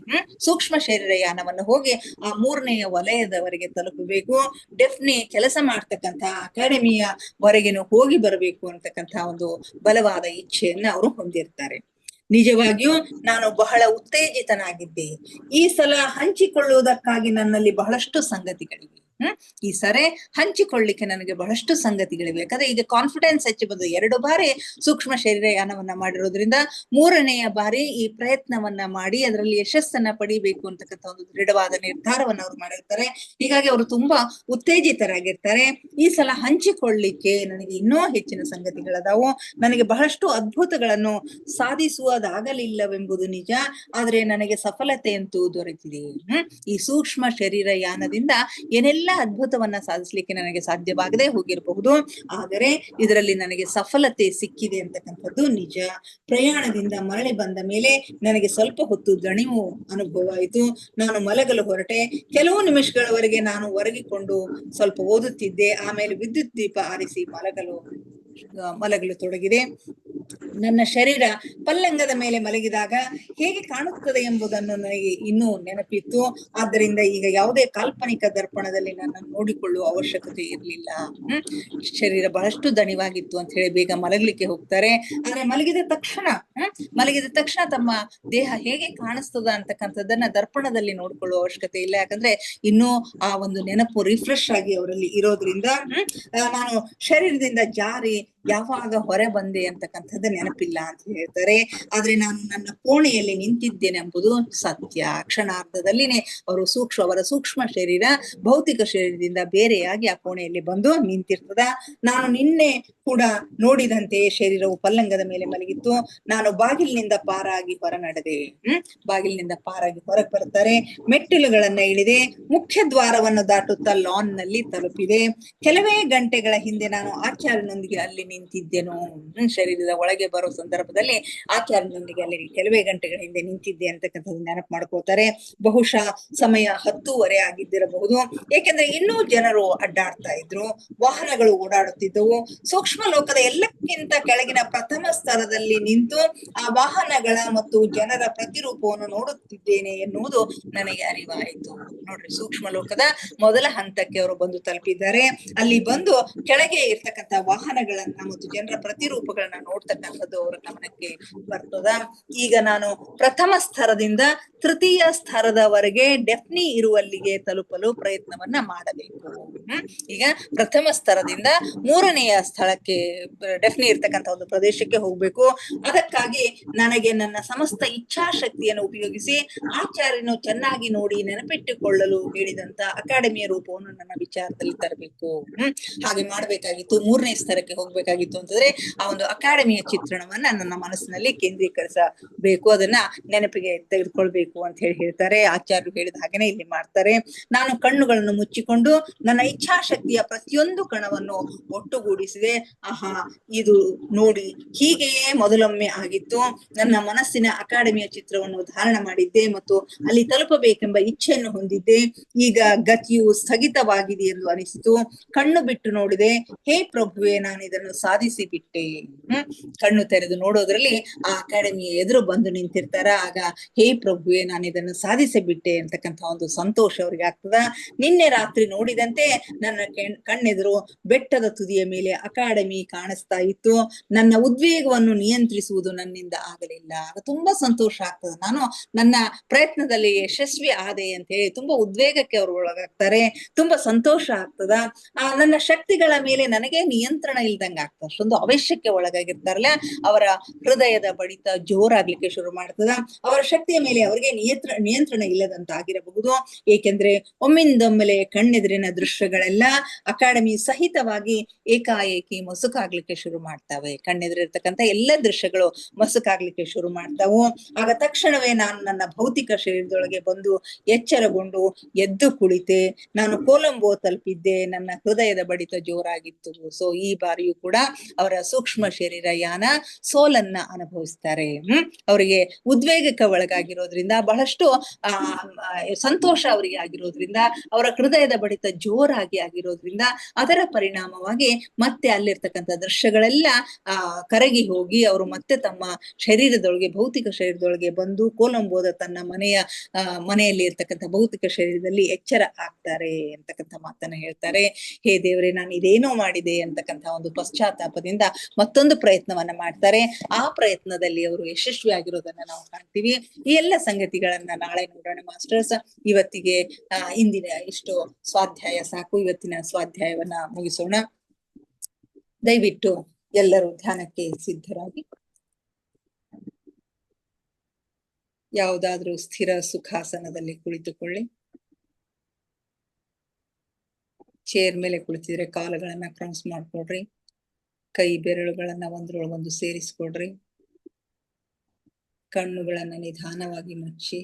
ಸೂಕ್ಷ್ಮ ಶರೀರಯಾನವನ್ನು ಹೋಗಿ ಆ 3ನೇ ವಲಯದವರೆಗೆ ತಲುಪಬೇಕು. ಡೆಫ್ನಿ ಕೆಲಸ ಮಾಡ್ತಕ್ಕಂಥ ಅಕಾಡೆಮಿಯ ವರೆಗೆನು ಹೋಗಿ ಬರಬೇಕು ಅಂತಕ್ಕಂಥ ಒಂದು ಬಲವಾದ ಇಚ್ಛೆಯನ್ನ ಅವರು ಹೊಂದಿರ್ತಾರೆ. ನಿಜವಾಗಿಯೂ ನಾನು ಬಹಳ ಉತ್ತೇಜಿತನಾಗಿದ್ದೆ. ಈ ಸಲ ಹಂಚಿಕೊಳ್ಳುವುದಕ್ಕಾಗಿ ನನ್ನಲ್ಲಿ ಬಹಳಷ್ಟು ಸಂಗತಿಗಳಿವೆ. ಈ ಸರಿ ಹಂಚಿಕೊಳ್ಳಿಕ್ಕೆ ನನಗೆ ಬಹಳಷ್ಟು ಸಂಗತಿಗಳಿವೆ. ಯಾಕಂದ್ರೆ ಈಗ ಕಾನ್ಫಿಡೆನ್ಸ್ ಹೆಚ್ಚು ಬಂದು 2 ಬಾರಿ ಸೂಕ್ಷ್ಮ ಶರೀರಯಾನವನ್ನ ಮಾಡಿರೋದ್ರಿಂದ 3ನೆಯ ಬಾರಿ ಈ ಪ್ರಯತ್ನವನ್ನ ಮಾಡಿ ಅದರಲ್ಲಿ ಯಶಸ್ಸನ್ನ ಪಡಿಬೇಕು ಅಂತಕ್ಕಂಥ ಒಂದು ದೃಢವಾದ ನಿರ್ಧಾರವನ್ನ ಅವ್ರು ಮಾಡಿರ್ತಾರೆ. ಹೀಗಾಗಿ ಅವರು ತುಂಬಾ ಉತ್ತೇಜಿತರಾಗಿರ್ತಾರೆ. ಈ ಸಲ ಹಂಚಿಕೊಳ್ಳಿಕ್ಕೆ ನನಗೆ ಇನ್ನೂ ಹೆಚ್ಚಿನ ಸಂಗತಿಗಳದಾವು. ನನಗೆ ಬಹಳಷ್ಟು ಅದ್ಭುತಗಳನ್ನು ಸಾಧಿಸುವುದಾಗಲಿಲ್ಲವೆಂಬುದು ನಿಜ, ಆದ್ರೆ ನನಗೆ ಸಫಲತೆಯಂತೂ ದೊರೆತಿದೆ. ಈ ಸೂಕ್ಷ್ಮ ಶರೀರಯಾನದಿಂದ ಏನೆಲ್ಲ ಅದ್ಭುತವನ್ನ ಸಾಧಿಸ್ಲಿಕ್ಕೆ ನನಗೆ ಸಾಧ್ಯವಾಗದೆ ಹೋಗಿರಬಹುದು, ಆದರೆ ಇದರಲ್ಲಿ ನನಗೆ ಸಫಲತೆ ಸಿಕ್ಕಿದೆ ಅಂತಕ್ಕಂಥದ್ದು ನಿಜ. ಪ್ರಯಾಣದಿಂದ ಮರಳಿ ಬಂದ ಮೇಲೆ ನನಗೆ ಸ್ವಲ್ಪ ಹೊತ್ತು ದಣಿವು ಅನುಭವ ಆಯಿತು. ನಾನು ಮಲಗಲು ಹೊರಟೆ. ಕೆಲವು ನಿಮಿಷಗಳವರೆಗೆ ನಾನು ಒರಗಿಕೊಂಡು ಸ್ವಲ್ಪ ಓದುತ್ತಿದ್ದೆ. ಆಮೇಲೆ ವಿದ್ಯುತ್ ದೀಪ ಆರಿಸಿ ಮಲಗಲು ತೊಡಗಿದೆ. ನನ್ನ ಶರೀರ ಪಲ್ಲಂಗದ ಮೇಲೆ ಮಲಗಿದಾಗ ಹೇಗೆ ಕಾಣುತ್ತದೆ ಎಂಬುದನ್ನು ನನಗೆ ಇನ್ನೂ ನೆನಪಿತ್ತು. ಆದ್ದರಿಂದ ಈಗ ಯಾವುದೇ ಕಾಲ್ಪನಿಕ ದರ್ಪಣದಲ್ಲಿ ನನ್ನನ್ನು ನೋಡಿಕೊಳ್ಳುವ ಅವಶ್ಯಕತೆ ಇರಲಿಲ್ಲ. ಶರೀರ ಬಹಳಷ್ಟು ದಣಿವಾಗಿತ್ತು ಅಂತ ಹೇಳಿ ಬೇಗ ಮಲಗಲಿಕ್ಕೆ ಹೋಗ್ತಾರೆ. ಆದ್ರೆ ಮಲಗಿದ ತಕ್ಷಣ ತಮ್ಮ ದೇಹ ಹೇಗೆ ಕಾಣಿಸ್ತದ ಅಂತಕ್ಕಂಥದ್ದನ್ನ ದರ್ಪಣದಲ್ಲಿ ನೋಡ್ಕೊಳ್ಳುವ ಅವಶ್ಯಕತೆ ಇಲ್ಲ. ಯಾಕಂದ್ರೆ ಇನ್ನೂ ಆ ಒಂದು ನೆನಪು ರಿಫ್ರೆಶ್ ಆಗಿ ಅವರಲ್ಲಿ ಇರೋದ್ರಿಂದ ನಾನು ಶರೀರದಿಂದ ಜಾರಿ ಯಾವಾಗ ಹೊರ ಬಂದೆ ಅಂತಕ್ಕಂಥದ್ದು ನೆನಪಿಲ್ಲ ಅಂತ ಹೇಳ್ತಾರೆ. ಆದ್ರೆ ನಾನು ನನ್ನ ಕೋಣೆಯಲ್ಲಿ ನಿಂತಿದ್ದೇನೆ ಎಂಬುದು ಸತ್ಯ. ಕ್ಷಣಾರ್ಧದಲ್ಲಿನೇ ಅವರ ಸೂಕ್ಷ್ಮ ಶರೀರ ಭೌತಿಕ ಶರೀರದಿಂದ ಬೇರೆಯಾಗಿ ಆ ಕೋಣೆಯಲ್ಲಿ ಬಂದು ನಿಂತಿರ್ತದ. ನಾನು ನಿನ್ನೆ ಕೂಡ ನೋಡಿದಂತೆ ಶರೀರವು ಪಲ್ಲಂಗದ ಮೇಲೆ ಮಲಗಿತ್ತು. ನಾನು ಬಾಗಿಲಿನಿಂದ ಪಾರಾಗಿ ಹೊರ ನಡೆದೆ. ಬಾಗಿಲಿನಿಂದ ಪಾರಾಗಿ ಹೊರಗೆ ಬರ್ತಾರೆ. ಮೆಟ್ಟಿಲುಗಳನ್ನ ಇಳಿದೆ. ಮುಖ್ಯ ದ್ವಾರವನ್ನು ದಾಟುತ್ತಾ ಲಾನ್ ನಲ್ಲಿ ತಲುಪಿದೆ. ಕೆಲವೇ ಗಂಟೆಗಳ ಹಿಂದೆ ನಾನು ಆಚಾರ್ಯನೊಂದಿಗೆ ಅಲ್ಲಿ ನಿಂತಿದ್ದೆನೋ. ಶರೀರದ ಒಳಗೆ ಬರೋ ಸಂದರ್ಭದಲ್ಲಿ ಆಚಾರ್ಯನೊಂದಿಗೆ ಅಲ್ಲಿ ಕೆಲವೇ ಗಂಟೆಗಳ ಹಿಂದೆ ನಿಂತಿದ್ದೆ ಅಂತಕ್ಕಂಥದ್ದು ನೆನಪು ಮಾಡ್ಕೋತಾರೆ. ಬಹುಶಃ ಸಮಯ 10:30 ಆಗಿದ್ದಿರಬಹುದು. ಏಕೆಂದ್ರೆ ಇನ್ನೂ ಜನರು ಅಡ್ಡಾಡ್ತಾ ಇದ್ರು, ವಾಹನಗಳು ಓಡಾಡುತ್ತಿದ್ದವು. ಸೂಕ್ಷ್ಮ ಲೋಕದ ಎಲ್ಲಕ್ಕಿಂತ ಕೆಳಗಿನ ಪ್ರಥಮ ಸ್ತರದಲ್ಲಿ ನಿಂತು ಆ ವಾಹನಗಳ ಮತ್ತು ಜನರ ಪ್ರತಿರೂಪವನ್ನು ನೋಡುತ್ತಿದ್ದೇನೆ ಎನ್ನುವುದು ನನಗೆ ಅರಿವಾಯಿತು. ನೋಡ್ರಿ, ಸೂಕ್ಷ್ಮ ಲೋಕದ ಮೊದಲ ಹಂತಕ್ಕೆ ಅವರು ಬಂದು ತಲುಪಿದ್ದಾರೆ. ಅಲ್ಲಿ ಬಂದು ಕೆಳಗೆ ಇರ್ತಕ್ಕಂಥ ವಾಹನಗಳನ್ನ ಮತ್ತು ಜನರ ಪ್ರತಿರೂಪಗಳನ್ನ ನೋಡ್ತಕ್ಕಂಥದ್ದು ಅವರ ಗಮನಕ್ಕೆ ಬರ್ತದ. ಈಗ ನಾನು ಪ್ರಥಮ ಸ್ತರದಿಂದ ತೃತೀಯ ಸ್ತರದವರೆಗೆ ಡೆಫ್ನಿ ಇರುವಲ್ಲಿಗೆ ತಲುಪಲು ಪ್ರಯತ್ನವನ್ನ ಮಾಡಬೇಕು. ಈಗ ಪ್ರಥಮ ಸ್ತರದಿಂದ 3ನೆಯ ಸ್ಥಳಕ್ಕೆ, ಡೆಫ್ನಿ ಇರ್ತಕ್ಕಂಥ ಒಂದು ಪ್ರದೇಶಕ್ಕೆ ಹೋಗ್ಬೇಕು. ಅದಕ್ಕಾಗಿ ನನಗೆ ನನ್ನ ಸಮಸ್ತ ಇಚ್ಛಾಶಕ್ತಿಯನ್ನು ಉಪಯೋಗಿಸಿ ಆಚಾರ್ಯನು ಚೆನ್ನಾಗಿ ನೋಡಿ ನೆನಪಿಟ್ಟುಕೊಳ್ಳಲು ಹೇಳಿದಂತ ಅಕಾಡೆಮಿಯ ರೂಪವನ್ನು ನನ್ನ ವಿಚಾರದಲ್ಲಿ ತರಬೇಕು. ಹಾಗೆ ಮಾಡ್ಬೇಕಾಗಿತ್ತು. 3ನೇ ಸ್ತರಕ್ಕೆ ಹೋಗ್ಬೇಕಾಗಿತ್ತು ಅಂತಂದ್ರೆ ಆ ಒಂದು ಅಕಾಡೆಮಿಯ ಚಿತ್ರಣವನ್ನ ನನ್ನ ಮನಸ್ಸಿನಲ್ಲಿ ಕೇಂದ್ರೀಕರಿಸಬೇಕು, ಅದನ್ನ ನೆನಪಿಗೆ ತೆಗೆದುಕೊಳ್ಬೇಕು ಅಂತ ಹೇಳ್ತಾರೆ. ಆಚಾರ್ಯರು ಹೇಳಿದ ಹಾಗೇನೆ ಇಲ್ಲಿ ಮಾಡ್ತಾರೆ. ನಾನು ಕಣ್ಣುಗಳನ್ನು ಮುಚ್ಚಿಕೊಂಡು ನನ್ನ ಇಚ್ಛಾಶಕ್ತಿಯ ಪ್ರತಿಯೊಂದು ಕಣವನ್ನು ಒಟ್ಟುಗೂಡಿಸಿದೆ. ಆಹಾ, ಇದು ನೋಡಿ ಹೀಗೆಯೇ ಮೊದಲೊಮ್ಮೆ ಆಗಿತ್ತು. ನನ್ನ ಮನಸ್ಸಿನ ಅಕಾಡೆಮಿಯ ಚಿತ್ರವನ್ನು ಧಾರಣ ಮಾಡಿದ್ದೆ ಮತ್ತು ಅಲ್ಲಿ ತಲುಪಬೇಕೆಂಬ ಇಚ್ಛೆಯನ್ನು ಹೊಂದಿದ್ದೆ. ಈಗ ಗತಿಯು ಸ್ಥಗಿತವಾಗಿದೆ ಎಂದು ಅನಿಸಿತು. ಕಣ್ಣು ಬಿಟ್ಟು ನೋಡಿದೆ. ಹೇ ಪ್ರಭುವೆ, ನಾನು ಇದನ್ನು ಸಾಧಿಸಿ ಬಿಟ್ಟೆ. ಕಣ್ಣು ತೆರೆದು ನೋಡೋದ್ರಲ್ಲಿ ಆ ಅಕಾಡೆಮಿಯ ಎದುರು ಬಂದು ನಿಂತಿರ್ತಾರ. ಆಗ ಹೇ ಪ್ರಭುವೆ, ನಾನು ಇದನ್ನು ಸಾಧಿಸಿ ಬಿಟ್ಟೆ ಅಂತಕ್ಕಂಥ ಒಂದು ಸಂತೋಷ ಅವ್ರಿಗೆ ಆಗ್ತದ. ನಿನ್ನೆ ರಾತ್ರಿ ನೋಡಿದಂತೆ ನನ್ನ ಕಣ್ಣೆದುರು ಬೆಟ್ಟದ ತುದಿಯ ಮೇಲೆ ಅಕಾಡೆಮಿ ಕಾಣಿಸ್ತಾ ಇತ್ತು. ನನ್ನ ಉದ್ವೇಗವನ್ನು ನಿಯಂತ್ರಿಸುವುದು ನನ್ನಿಂದ ಆಗಲಿಲ್ಲ. ತುಂಬಾ ಸಂತೋಷ ಆಗ್ತದೆ. ನಾನು ನನ್ನ ಪ್ರಯತ್ನದಲ್ಲಿ ಯಶಸ್ವಿ ಆದೆ ಅಂತ ಹೇಳಿ ತುಂಬಾ ಉದ್ವೇಗಕ್ಕೆ ಅವರು ಒಳಗಾಗ್ತಾರೆ. ತುಂಬಾ ಸಂತೋಷ ಆಗ್ತದ. ನನ್ನ ಶಕ್ತಿಗಳ ಮೇಲೆ ನನಗೆ ನಿಯಂತ್ರಣ ಇಲ್ದಂಗ ಆಗ್ತದೆ. ಅಷ್ಟೊಂದು ಅವಶ್ಯಕ್ಕೆ ಒಳಗಾಗಿರ್ತಾರಲ್ಲ, ಅವರ ಹೃದಯದ ಬಡಿತ ಜೋರಾಗ್ಲಿಕ್ಕೆ ಶುರು ಮಾಡ್ತದ. ಅವರ ಶಕ್ತಿಯ ಮೇಲೆ ಅವರಿಗೆ ನಿಯಂತ್ರಣ ಇಲ್ಲದಂತ ಆಗಿರಬಹುದು. ಏಕೆಂದ್ರೆ ಒಮ್ಮಿಂದೊಮ್ಮೆಲೆ ಕಣ್ಣೆದುರಿನ ದೃಶ್ಯಗಳೆಲ್ಲ ಅಕಾಡೆಮಿ ಸಹಿತವಾಗಿ ಏಕಾಏಕಿ ಮಸುಕಾಗ್ಲಿಕ್ಕೆ ಶುರು ಮಾಡ್ತವೆ. ಕಣ್ಣೆದುರಿರ್ತಕ್ಕಂಥ ಎಲ್ಲ ದೃಶ್ಯಗಳು ಮಸುಕಾಗ್ಲಿಕ್ಕೆ ಶುರು ಮಾಡ್ತಾವು. ಆಗ ತಕ್ಷಣವೇ ನಾನು ನನ್ನ ಭೌತಿಕ ಶರೀರದೊಳಗೆ ಬಂದು ಎಚ್ಚರಗೊಂಡು ಎದ್ದು ಕುಳಿತೆ. ನಾನು ಕೊಲಂಬೋ ತಲುಪಿದ್ದೆ. ನನ್ನ ಹೃದಯದ ಬಡಿತ ಜೋರಾಗಿತ್ತು. ಸೊ ಈ ಬಾರಿಯೂ ಕೂಡ ಅವರ ಸೂಕ್ಷ್ಮ ಶರೀರ ಯಾನ ಸೋಲನ್ನ ಅನುಭವಿಸ್ತಾರೆ. ಅವರಿಗೆ ಉದ್ವೇಗಕ್ಕೆ ಒಳಗಾಗಿರೋದ್ರಿಂದ, ಬಹಳಷ್ಟು ಸಂತೋಷ ಅವರಿಗೆ ಆಗಿರೋದ್ರಿಂದ, ಅವರ ಹೃದಯದ ಬಡಿತ ಜೋರಾಗಿ ಆಗಿರೋದ್ರಿಂದ ಅದರ ಪರಿಣಾಮವಾಗಿ ಮತ್ತೆ ಅಲ್ಲಿರ್ತಕ್ಕಂಥ ದೃಶ್ಯಗಳೆಲ್ಲ ಕರಗಿ ಹೋಗಿ ಅವರು ಮತ್ತೆ ತಮ್ಮ ಶರೀರದೊಳಗೆ, ಭೌತಿಕ ಶರೀರದೊಳಗೆ ಬಂದು ಕೊಲಂಬೋದ ತನ್ನ ಮನೆಯಲ್ಲಿ ಇರ್ತಕ್ಕಂಥ ಭೌತಿಕ ಶರೀರದಲ್ಲಿ ಎಚ್ಚರ ಆಗ್ತಾರೆ ಅಂತಕ್ಕಂಥ ಮಾತನ್ನ ಹೇಳ್ತಾರೆ. ಹೇ ದೇವರೇ, ನಾನು ಇದೇನೋ ಮಾಡಿದೆ ಅಂತಕ್ಕಂಥ ಒಂದು ಪಶ್ಚಾತ್ತಾಪದಿಂದ ಮತ್ತೊಂದು ಪ್ರಯತ್ನವನ್ನ ಮಾಡ್ತಾರೆ. ಆ ಪ್ರಯತ್ನದಲ್ಲಿ ಅವರು ಯಶಸ್ವಿ ಆಗಿರೋದನ್ನ ನಾವು ಕಾಣ್ತೀವಿ. ಈ ಎಲ್ಲ ಸಂಗತಿಗಳನ್ನ ನಾಳೆ ನೋಡೋಣ ಮಾಸ್ಟರ್ಸ್. ಇವತ್ತಿಗೆ ಇಂದಿನ ಇಷ್ಟು ಸ್ವಾಧ್ಯಾಯ ಸಾಕು. ಇವತ್ತಿನ ಸ್ವಾಧ್ಯಾಯವನ್ನ ಮುಗಿಸೋಣ. ದಯವಿಟ್ಟು ಎಲ್ಲರೂ ಧ್ಯಾನಕ್ಕೆ ಸಿದ್ಧರಾಗಿ ಯಾವುದಾದ್ರೂ ಸ್ಥಿರ ಸುಖಾಸನದಲ್ಲಿ ಕುಳಿತುಕೊಳ್ಳಿ. ಚೇರ್ ಮೇಲೆ ಕುಳಿತಿದ್ರೆ ಕಾಲುಗಳನ್ನ ಕ್ರಾಸ್ ಮಾಡ್ಕೊಡ್ರಿ. ಕೈ ಬೆರಳುಗಳನ್ನ ಒಂದ್ರೊಳಗೊಂದು ಸೇರಿಸ್ಕೊಡ್ರಿ. ಕಣ್ಣುಗಳನ್ನ ನಿಧಾನವಾಗಿ ಮುಚ್ಚಿ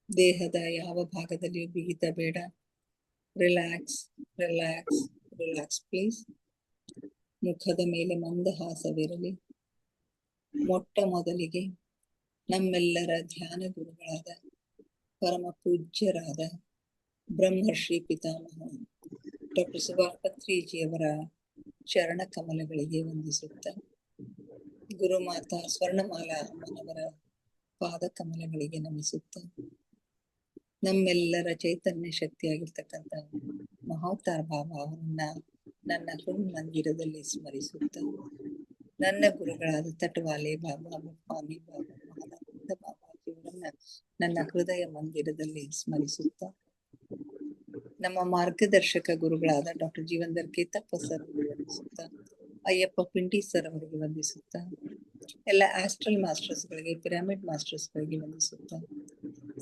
ದೇಹದ ಯಾವ ಭಾಗದಲ್ಲಿಯೂ ಬಿಗಿತ ಬೇಡ. Relax relax relax please. ಮುಖದ ಮೇಲೆ ಮಂದಹಾಸವಿರಲಿ. ಮೊಟ್ಟ ಮೊದಲಿಗೆ ನಮ್ಮೆಲ್ಲರ ಧ್ಯಾನ ಗುರುಗಳಾದ ಪರಮ ಪೂಜ್ಯರಾದ ಬ್ರಹ್ಮರ್ಷಿ ಪಿತಾಮಹ ಡಾಕ್ಟರ್ ಸುಭಾಷ್ ಪತ್ರಿಜಿಯವರ ಚರಣ ಕಮಲಗಳಿಗೆ ವಂದಿಸುತ್ತ, ಗುರುಮಾತಾ ಸ್ವರ್ಣಮಾಲಾ ಅಮ್ಮನವರ ಪಾದ ಕಮಲಗಳಿಗೆ ನಮಿಸುತ್ತ, ನಮ್ಮೆಲ್ಲರ ಚೈತನ್ಯ ಶಕ್ತಿಯಾಗಿರ್ತಕ್ಕಂಥ ಮಹಾವತಾರ ಬಾಬಾ ಅವರನ್ನ ನನ್ನ ಮಂದಿರದಲ್ಲಿ ಸ್ಮರಿಸುತ್ತ, ನನ್ನ ಗುರುಗಳಾದ ತಟವಾಲೆ ಬಾಬಾ, ಮುಪ್ಪಾಮಿ ಬಾಬಾ, ಮಹಾನಂದ ಬಾಬಾಜಿಯವರನ್ನ ನನ್ನ ಹೃದಯ ಮಂದಿರದಲ್ಲಿ ಸ್ಮರಿಸುತ್ತ, ನಮ್ಮ ಮಾರ್ಗದರ್ಶಕ ಗುರುಗಳಾದ ಡಾಕ್ಟರ್ ಜೀವಂದರ್ ಕೇತಪ್ಪ ಸರ್ ಅವರಿಗೆ ವಂದಿಸುತ್ತ, ಅಯ್ಯಪ್ಪ ಪಿಂಟಿ ಸರ್ ಅವರಿಗೆ ವಂದಿಸುತ್ತ, ಎಲ್ಲ ಆಸ್ಟ್ರಲ್ ಮಾಸ್ಟರ್ಸ್ ಗಳಿಗೆ, ಪಿರಮಿಡ್ ಮಾಸ್ಟರ್ಸ್ ಗಳಿಗೆ ವಂದಿಸುತ್ತ,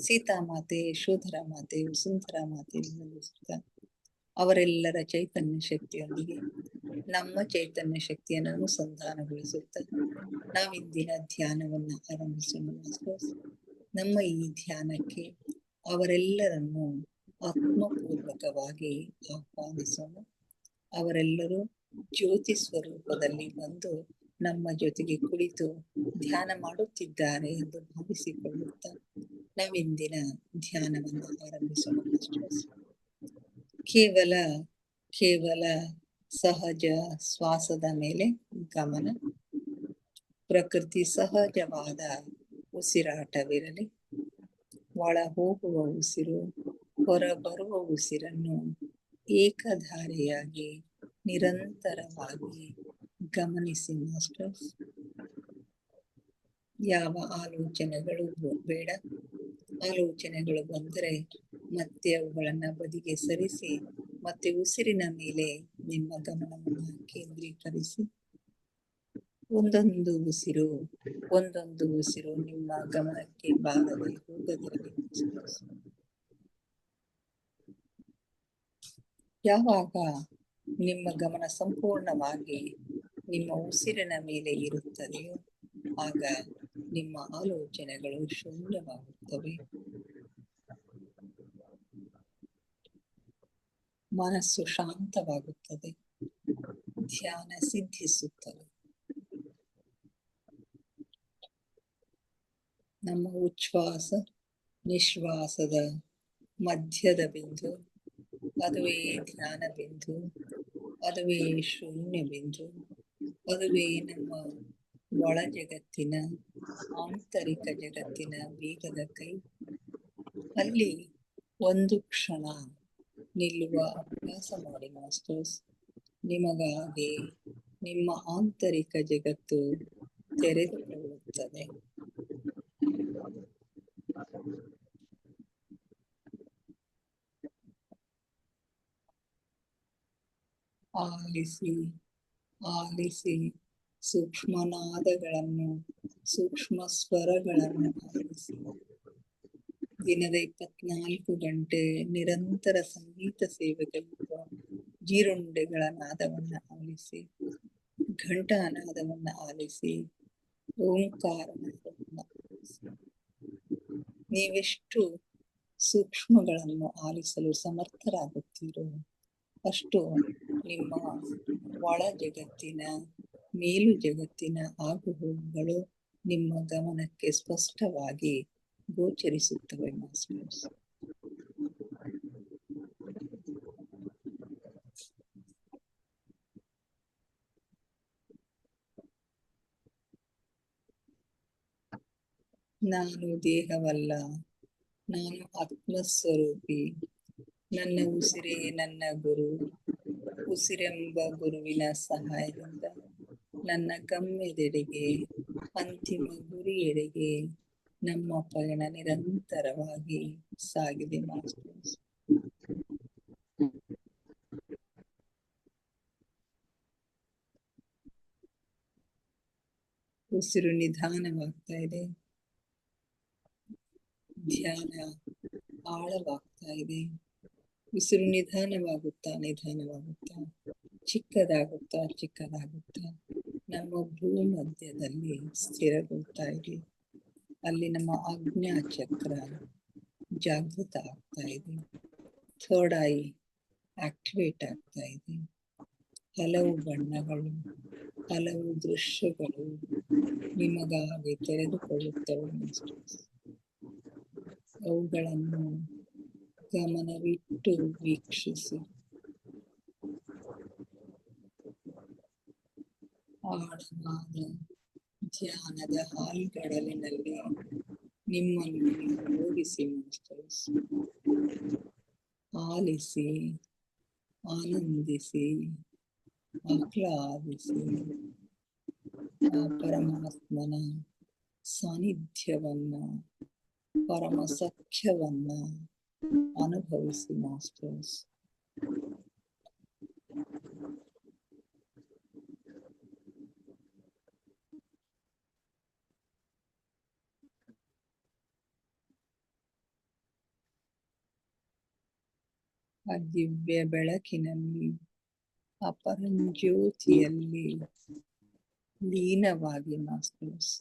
ಸೀತಾ ಮಾತೆ, ಯಶೋಧರಾ ಮಾತೆ, ವಸುಂಧರಾ ಮಾತೆ ವಂದಿಸುತ್ತ, ಅವರೆಲ್ಲರ ಚೈತನ್ಯ ಶಕ್ತಿಯೊಂದಿಗೆ ನಮ್ಮ ಚೈತನ್ಯ ಶಕ್ತಿಯನ್ನು ಅನುಸಂಧಾನಗೊಳಿಸುತ್ತ ನಾವಿಂದಿನ ಧ್ಯಾನವನ್ನ ಆರಂಭಿಸೋಣ ಮಾಸ್ಟರ್ಸ್. ನಮ್ಮ ಈ ಧ್ಯಾನಕ್ಕೆ ಅವರೆಲ್ಲರನ್ನು ಆತ್ಮಪೂರ್ವಕವಾಗಿ ಆಹ್ವಾನಿಸೋಣ. ಅವರೆಲ್ಲರೂ ಜ್ಯೋತಿ ಸ್ವರೂಪದಲ್ಲಿ ಬಂದು ನಮ್ಮ ಜೊತೆಗೆ ಕುಳಿತು ಧ್ಯಾನ ಮಾಡುತ್ತಿದ್ದಾರೆ ಎಂದು ಭಾವಿಸಿಕೊಳ್ಳುತ್ತಾ ನಾವಿಂದಿನ ಧ್ಯಾನವನ್ನು ಆರಂಭಿಸೋಣ. ಕೇವಲ ಸಹಜ ಶ್ವಾಸದ ಮೇಲೆ ಗಮನ. ಪ್ರಕೃತಿ ಸಹಜವಾದ ಉಸಿರಾಟವಿರಲಿ. ಒಳ ಹೋಗುವ ಉಸಿರು, ಹೊರ ಬರುವ ಉಸಿರನ್ನು ಏಕಧಾರೆಯಾಗಿ ನಿರಂತರವಾಗಿ ಗಮನಿಸಿ ಮಾಸ್ಟರ್ಸ್. ಯಾವ ಆಲೋಚನೆಗಳು ಬೇಡ. ಆಲೋಚನೆಗಳು ಬಂದರೆ ಮತ್ತೆ ಅವುಗಳನ್ನು ಬದಿಗೆ ಸರಿಸಿ ಮತ್ತೆ ಉಸಿರಿನ ಮೇಲೆ ನಿಮ್ಮ ಗಮನವನ್ನು ಕೇಂದ್ರೀಕರಿಸಿ. ಒಂದೊಂದು ಉಸಿರು ನಿಮ್ಮ ಗಮನಕ್ಕೆ ಬಾರದೆ ಹೋಗದಿರಲಿ. ಯಾವಾಗ ನಿಮ್ಮ ಗಮನ ಸಂಪೂರ್ಣವಾಗಿ ನಿಮ್ಮ ಉಸಿರಿನ ಮೇಲೆ ಇರುತ್ತದೆಯೋ ಆಗ ನಿಮ್ಮ ಆಲೋಚನೆಗಳು ಶೂನ್ಯವಾಗುತ್ತವೆ. ಮನಸ್ಸು ಶಾಂತವಾಗುತ್ತದೆ, ಧ್ಯಾನ ಸಿದ್ಧಿಸುತ್ತದೆ. ನಮ್ಮ ಉಚ್ಛ್ವಾಸ ನಿಶ್ವಾಸದ ಮಧ್ಯದ ಬಿಂದು, ಅದುವೇ ಧ್ಯಾನ ಬಿಂದು, ಅದುವೇ ಶೂನ್ಯ ಬಿಂದು, ಅದುವೇ ನಮ್ಮ ಒಳ ಜಗತ್ತಿನ ಆಂತರಿಕ ಜಗತ್ತಿನ ಬೀಗದ ಕೈ. ಅಲ್ಲಿ ಒಂದು ಕ್ಷಣ ನಿಲ್ಲುವ ಅಭ್ಯಾಸ ಮಾಡಿ ಮಾಸ್ಟರ್ಸ್. ನಿಮಗಾಗಿ ನಿಮ್ಮ ಆಂತರಿಕ ಜಗತ್ತು ತೆರೆದುಕೊಳ್ಳುತ್ತದೆ. ಆಲಿಸಿ ಸೂಕ್ಷ್ಮನಾದಗಳನ್ನು, ಸೂಕ್ಷ್ಮ ಸ್ವರಗಳನ್ನು ಆಲಿಸಿ. ದಿನದ 24 ಗಂಟೆ ನಿರಂತರ ಸಂಗೀತ ಸೇವೆಗಳಿರುವ ಜೀರುಂಡೆಗಳ ನಾದವನ್ನು ಆಲಿಸಿ, ಘಂಟಾನಾದವನ್ನು ಆಲಿಸಿ, ಓಂಕಾರ ನಾದವನ್ನು ಆಲಿಸಿ. ನೀವೆಷ್ಟು ಸೂಕ್ಷ್ಮಗಳನ್ನು ಆಲಿಸಲು ಸಮರ್ಥರಾಗುತ್ತೀರೋ ಅಷ್ಟು ನಿಮ್ಮ ಒಳ ಜಗತ್ತಿನ ಮೇಲು ಜಗತ್ತಿನ ಆಗುಹೋಗುಗಳು ನಿಮ್ಮ ಗಮನಕ್ಕೆ ಸ್ಪಷ್ಟವಾಗಿ ಗೋಚರಿಸುತ್ತವೆ ಮಾಸ್ಟರ್ಸ್. ನಾನು ದೇಹವಲ್ಲ, ನಾನು ಆತ್ಮಸ್ವರೂಪಿ. ನನ್ನ ಉಸಿರೇ ನನ್ನ ಗುರು. ಉಸಿರೆಂಬ ಗುರುವಿನ ಸಹಾಯದಿಂದ ನನ್ನ ಗಮ್ಯದೆಡೆಗೆ, ಅಂತಿಮ ಗುರಿಯೆಡೆಗೆ ನಮ್ಮ ಪಯಣ ನಿರಂತರವಾಗಿ ಸಾಗಿದೆ ಮಾಸ್ಟರ್ಸ್. ಉಸಿರು ನಿಧಾನವಾಗ್ತಾ ಇದೆ, ಧ್ಯಾನ ಆಳವಾಗ್ತಾ ಇದೆ. ಉಸಿರು ನಿಧಾನವಾಗುತ್ತಾ ಚಿಕ್ಕದಾಗುತ್ತಾ ನಮ್ಮ ಭೂಮಧ್ಯದಲ್ಲಿ ಸ್ಥಿರಗೊಳ್ತಾ ಇದೆ. ಅಲ್ಲಿ ನಮ್ಮ ಆಜ್ಞಾ ಚಕ್ರ ಜಾಗೃತ ಆಗ್ತಾ ಇದೆ. ಥರ್ಡ್ ಐ ಆಕ್ಟಿವೇಟ್ ಆಗ್ತಾ ಇದೆ. ಹಲವು ಬಣ್ಣಗಳು, ಹಲವು ದೃಶ್ಯಗಳು ನಿಮಗಾಗಿ ತೆರೆದುಕೊಳ್ಳುತ್ತವೆ ಮಾಸ್ಟರ್ಸ್. ಅವುಗಳನ್ನು ಗಮನವಿಟ್ಟು ವೀಕ್ಷಿಸಿ. ಆಳವಾದ ಧ್ಯಾನದ ಹಾಲ್ಗಡಲಿನಲ್ಲಿ ನಿಮ್ಮನ್ನು ಹೋಗಿಸಿ ಮಾಸ್ಟರ್ಸ್. ಆಲಿಸಿ, ಆನಂದಿಸಿ, ಆಹ್ಲಾದಿಸಿ ಆ ಪರಮಾತ್ಮನ ಸಾನ್ನಿಧ್ಯವನ್ನ, ಪರಮ ಸಖ್ಯವನ್ನ ಅನುಭವಿಸಿ ಮಾಸ್ಟರ್ಸ್. ಆ ದಿವ್ಯ ಬೆಳಕಿನಲ್ಲಿ, ಆ ಪರಂಜ್ಯೋತಿಯಲ್ಲಿ ಲೀನವಾಗಿ ಮಾಸ್ಟರ್ಸ್.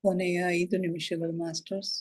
ಕೊನೆಯ 5 ನಿಮಿಷಗಳು ಮಾಸ್ಟರ್ಸ್.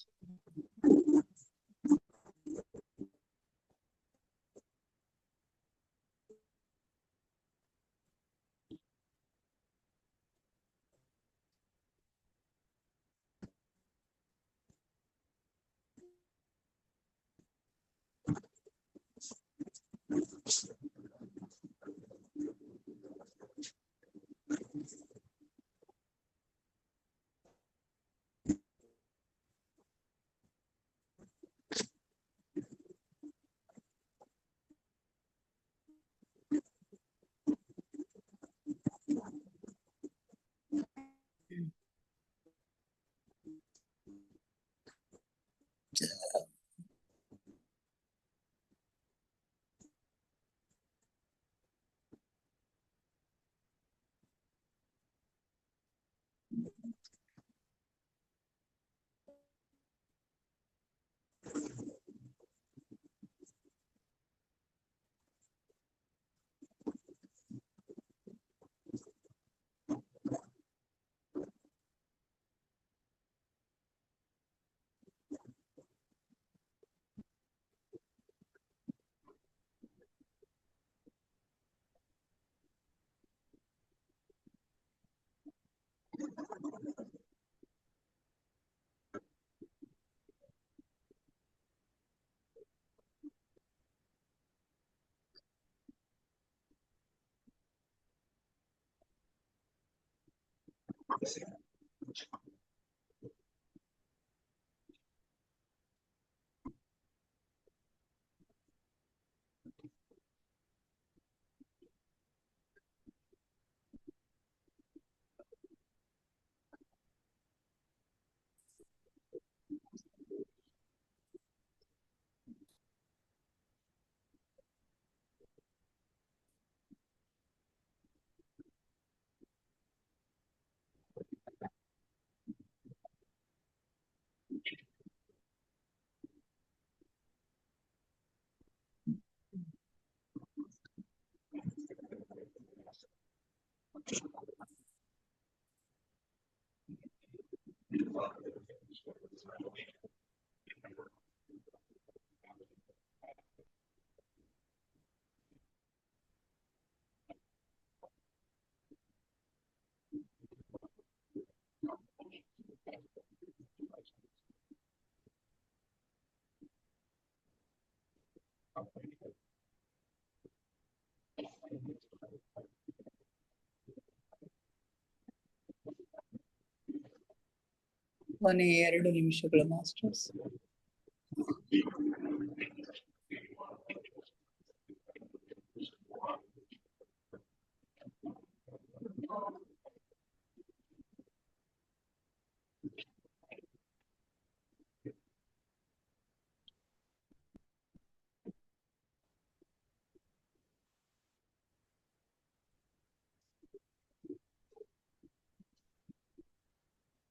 ಕೊನೆ 2 ನಿಮಿಷಗಳು ಮಾಸ್ಟರ್ಸ್.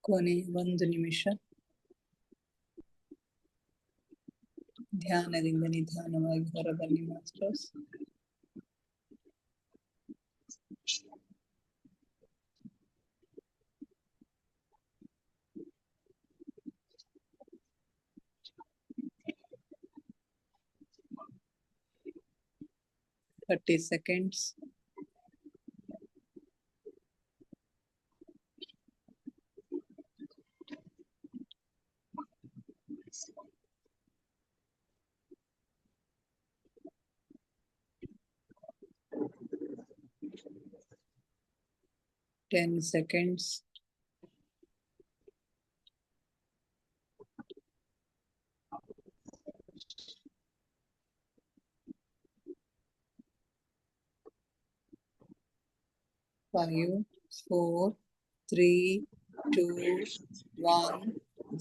ಕೊನೆ 1 ನಿಮಿಷ. ಧ್ಯಾನದಿಂದ ನಿಧಾನವಾಗಿ ಹೊರಬನ್ನಿ masters. Thirty seconds. Ten seconds. Five, 4, 3, 2, 1,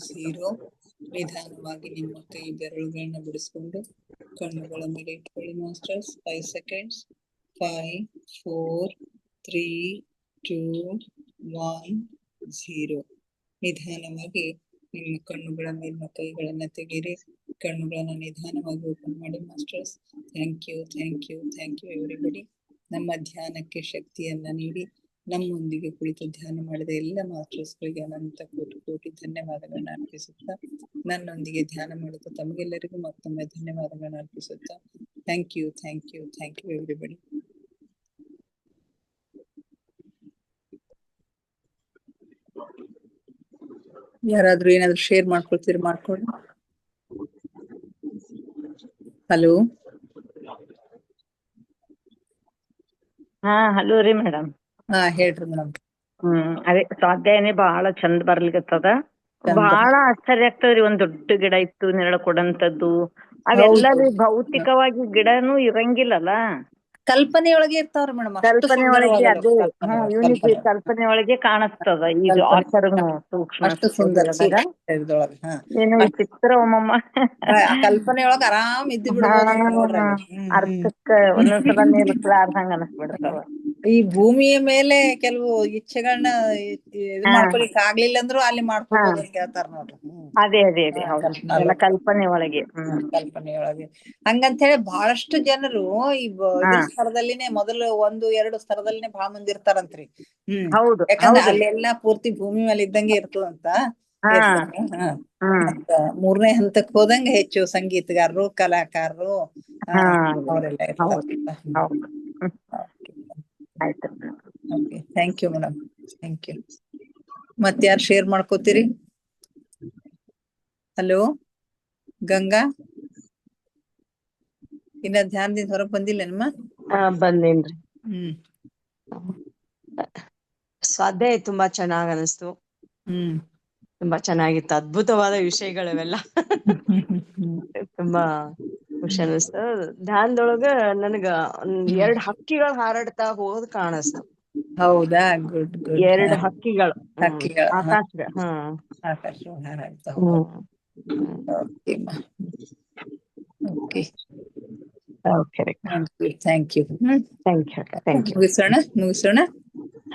0. ನಿಧಾನವಾಗಿ ನಿಮ್ಮ ಕೈ ಬೆರಳುಗಳನ್ನ ಬಿಡಿಸ್ಕೊಂಡು ಕಣ್ಣುಗಳ ಮೇಲೆ ಇಟ್ಕೊಳ್ಳಿ ಮಾಸ್ಟರ್ಸ್. 5 seconds. 5, 4, 3, 2, 1, 0. ನಿಧಾನವಾಗಿ ನಿಮ್ಮ ಕಣ್ಣುಗಳ ಮೇಲಿನ ಕೈಗಳನ್ನ ತೆಗೀರಿ. ಕಣ್ಣುಗಳನ್ನ ನಿಧಾನವಾಗಿ ಓಪನ್ ಮಾಡಿ masters. Thank you, thank you, thank you everybody. ನಮ್ಮ ಧ್ಯಾನಕ್ಕೆ ಶಕ್ತಿಯನ್ನ ನೀಡಿ ನಮ್ಮೊಂದಿಗೆ ಕುಳಿತು ಧ್ಯಾನ ಮಾಡಿದ ಎಲ್ಲ ಮಾಸ್ಟರ್ಸ್ಗಳಿಗೆ ಅನಂತ ಕೋಟಿ ಕೋಟಿ ಧನ್ಯವಾದಗಳನ್ನ ಅರ್ಪಿಸುತ್ತಾ, ನನ್ನೊಂದಿಗೆ ಧ್ಯಾನ ಮಾಡಿದ ತಮಗೆಲ್ಲರಿಗೂ ಮತ್ತೊಮ್ಮೆ ಧನ್ಯವಾದಗಳನ್ನ ಅರ್ಪಿಸುತ್ತಾ, thank you, thank you, thank you everybody. ಯಾರಾದ್ರೂ ಏನಾದ್ರು ಶೇರ್ ಮಾಡ್ಕೊಳ್ತೀರಿ ಮಾಡ್ಕೊಳ್ಳಿ. ಹಲೋ. ಹಲೋ ರೀ ಮೇಡಮ್. ಹೇಳ್ರಿ ಮೇಡಮ್. ಅದೇ ಸ್ವಾಧ್ಯಾಯನೇ ಬಹಳ ಚಂದ ಬರ್ಲಿಕತ್ತದ. ಬಹಳ ಆಶ್ಚರ್ಯ ಆಗ್ತದ್ರಿ. ಒಂದ್ ದೊಡ್ಡ ಗಿಡ ಇತ್ತು ನೆರಳು ಕೊಡಂತದ್ದು. ಅವೆಲ್ಲ ಭೌತಿಕವಾಗಿ ಗಿಡನೂ ಇರಂಗಿಲ್ಲಲ್ಲ, ಕಲ್ಪನೆಯೊಳಗೆ ಇರ್ತಾವ್ರಿ ಮೇಡಮ್. ಕಲ್ಪನೆ ಒಳಗೆ. ಅದೇ ಯೂನಿಟಿ ಕಲ್ಪನೆ ಒಳಗೆ ಕಾಣಿಸ್ತದ. ಇದು ಆಚರಣೆ ಸೂಕ್ಷ್ಮ ಏನು ವಿಚಿತ್ರ ಒಮ್ಮಮ್ಮ ಕಲ್ಪನೆಯೊಳಗ ಆರಾಮ್ ಇದ್ದು ಬಿಡ್ಬೋದು. ಅರ್ಥಕ್ಕ ಒಂದೊಂದ್ಸಲ ನಿಲ್ಸಲಾರ್ದಂಗ ಅನಸ್ಬಿಡ್ತಾವ. ಈ ಭೂಮಿಯ ಮೇಲೆ ಕೆಲವು ಇಚ್ಛೆಗಳನ್ನ ಇದು ಮಾಡ್ಕೊಳಿಕ್ ಆಗ್ಲಿಲ್ಲ ಅಂದ್ರು ಅಲ್ಲಿ ಮಾಡ್ಕೋಬಹುದು ಅಂತ ಹೇಳ್ತಾರ ನೋಡ್ರಿ. ಅದೇ ಅದೇ ಅದೇ ಹೌದು, ಎಲ್ಲ ಕಲ್ಪನೆ ಒಳಗೆ. ಕಲ್ಪನೆಯೊಳಗೆ ಹಂಗಂತ ಹೇಳಿ ಬಹಳಷ್ಟು ಜನರು ಈ ಇದ್ರ ಸ್ತರದಲ್ಲಿನೇ ಮೊದಲು 1-2 ಸ್ತರದಲ್ಲಿನೇ ಬಹಳ ಮಂದಿ ಇರ್ತಾರಂತ್ರಿ. ಯಾಕಂದ್ರೆ ಅಲ್ಲೆಲ್ಲಾ ಪೂರ್ತಿ ಭೂಮಿ ಮೇಲೆ ಇದ್ದಂಗೆ ಇರ್ತದಂತ. 3ನೇ ಹಂತಕ್ಕೆ ಹೋದಂಗ ಹೆಚ್ಚು ಸಂಗೀತಗಾರರು, ಕಲಾಕಾರರು ಅವರೆಲ್ಲ ಇರ್ತಾರೆ. ಆಯ್ತು. Thank you madam. Thank you. ಮತ್ಯಾರು ಶೇರ್ ಮಾಡ್ಕೋತೀರಿ? ಹಲೋ ಗಂಗಾ, ಇನ್ನ ಧ್ಯಾನದಿಂದ ಹೊರಗ್ ಬಂದಿಲ್ಲ ನಿಮ್ಮ? ಬಂದೇನ್ರಿ. ಹ್ಮ್ ಸ್ವಾಧ್ಯಾಯ ತುಂಬಾ ಚೆನ್ನಾಗ್ ಅನಿಸ್ತು. ಹ್ಮ್ ತುಂಬಾ ಚೆನ್ನಾಗಿತ್ತು. ಅದ್ಭುತವಾದ ವಿಷಯಗಳಿವೆಲ್ಲ. ತುಂಬಾ ಖುಷಿ ಅನಿಸ್ತು. ಧ್ಯಾನದೊಳಗ ನನಗ ಒಂದ್ 2 ಹಕ್ಕಿಗಳು ಹಾರಾಡ್ತಾ ಹೋಗೋದ್ ಕಾಣಿಸ್ತು. ಹೌದಾ? Good good. 2 ಹಕ್ಕಿಗಳು ಹಕ್ಕಿಗಳು ಆಕಾಶದ ಆಕಾಶ ಹಾರಾಡ್ತಾ ಹ್ಮ್ ಓಕೆ. ಓಕೆ ರೀ. Thank you. Thank you. ಮುಗಿಸೋಣ.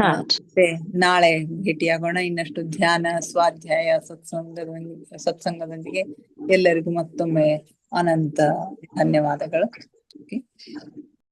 ಹಾ. ಮತ್ತೆ ನಾಳೆ ಭೇಟಿಯಾಗೋಣ. ಇನ್ನಷ್ಟು ಧ್ಯಾನ, ಸ್ವಾಧ್ಯಾಯ, ಸತ್ಸಂಗದೊಂದಿಗೆ ಎಲ್ಲರಿಗೂ ಮತ್ತೊಮ್ಮೆ ಅನಂತ ಧನ್ಯವಾದಗಳು.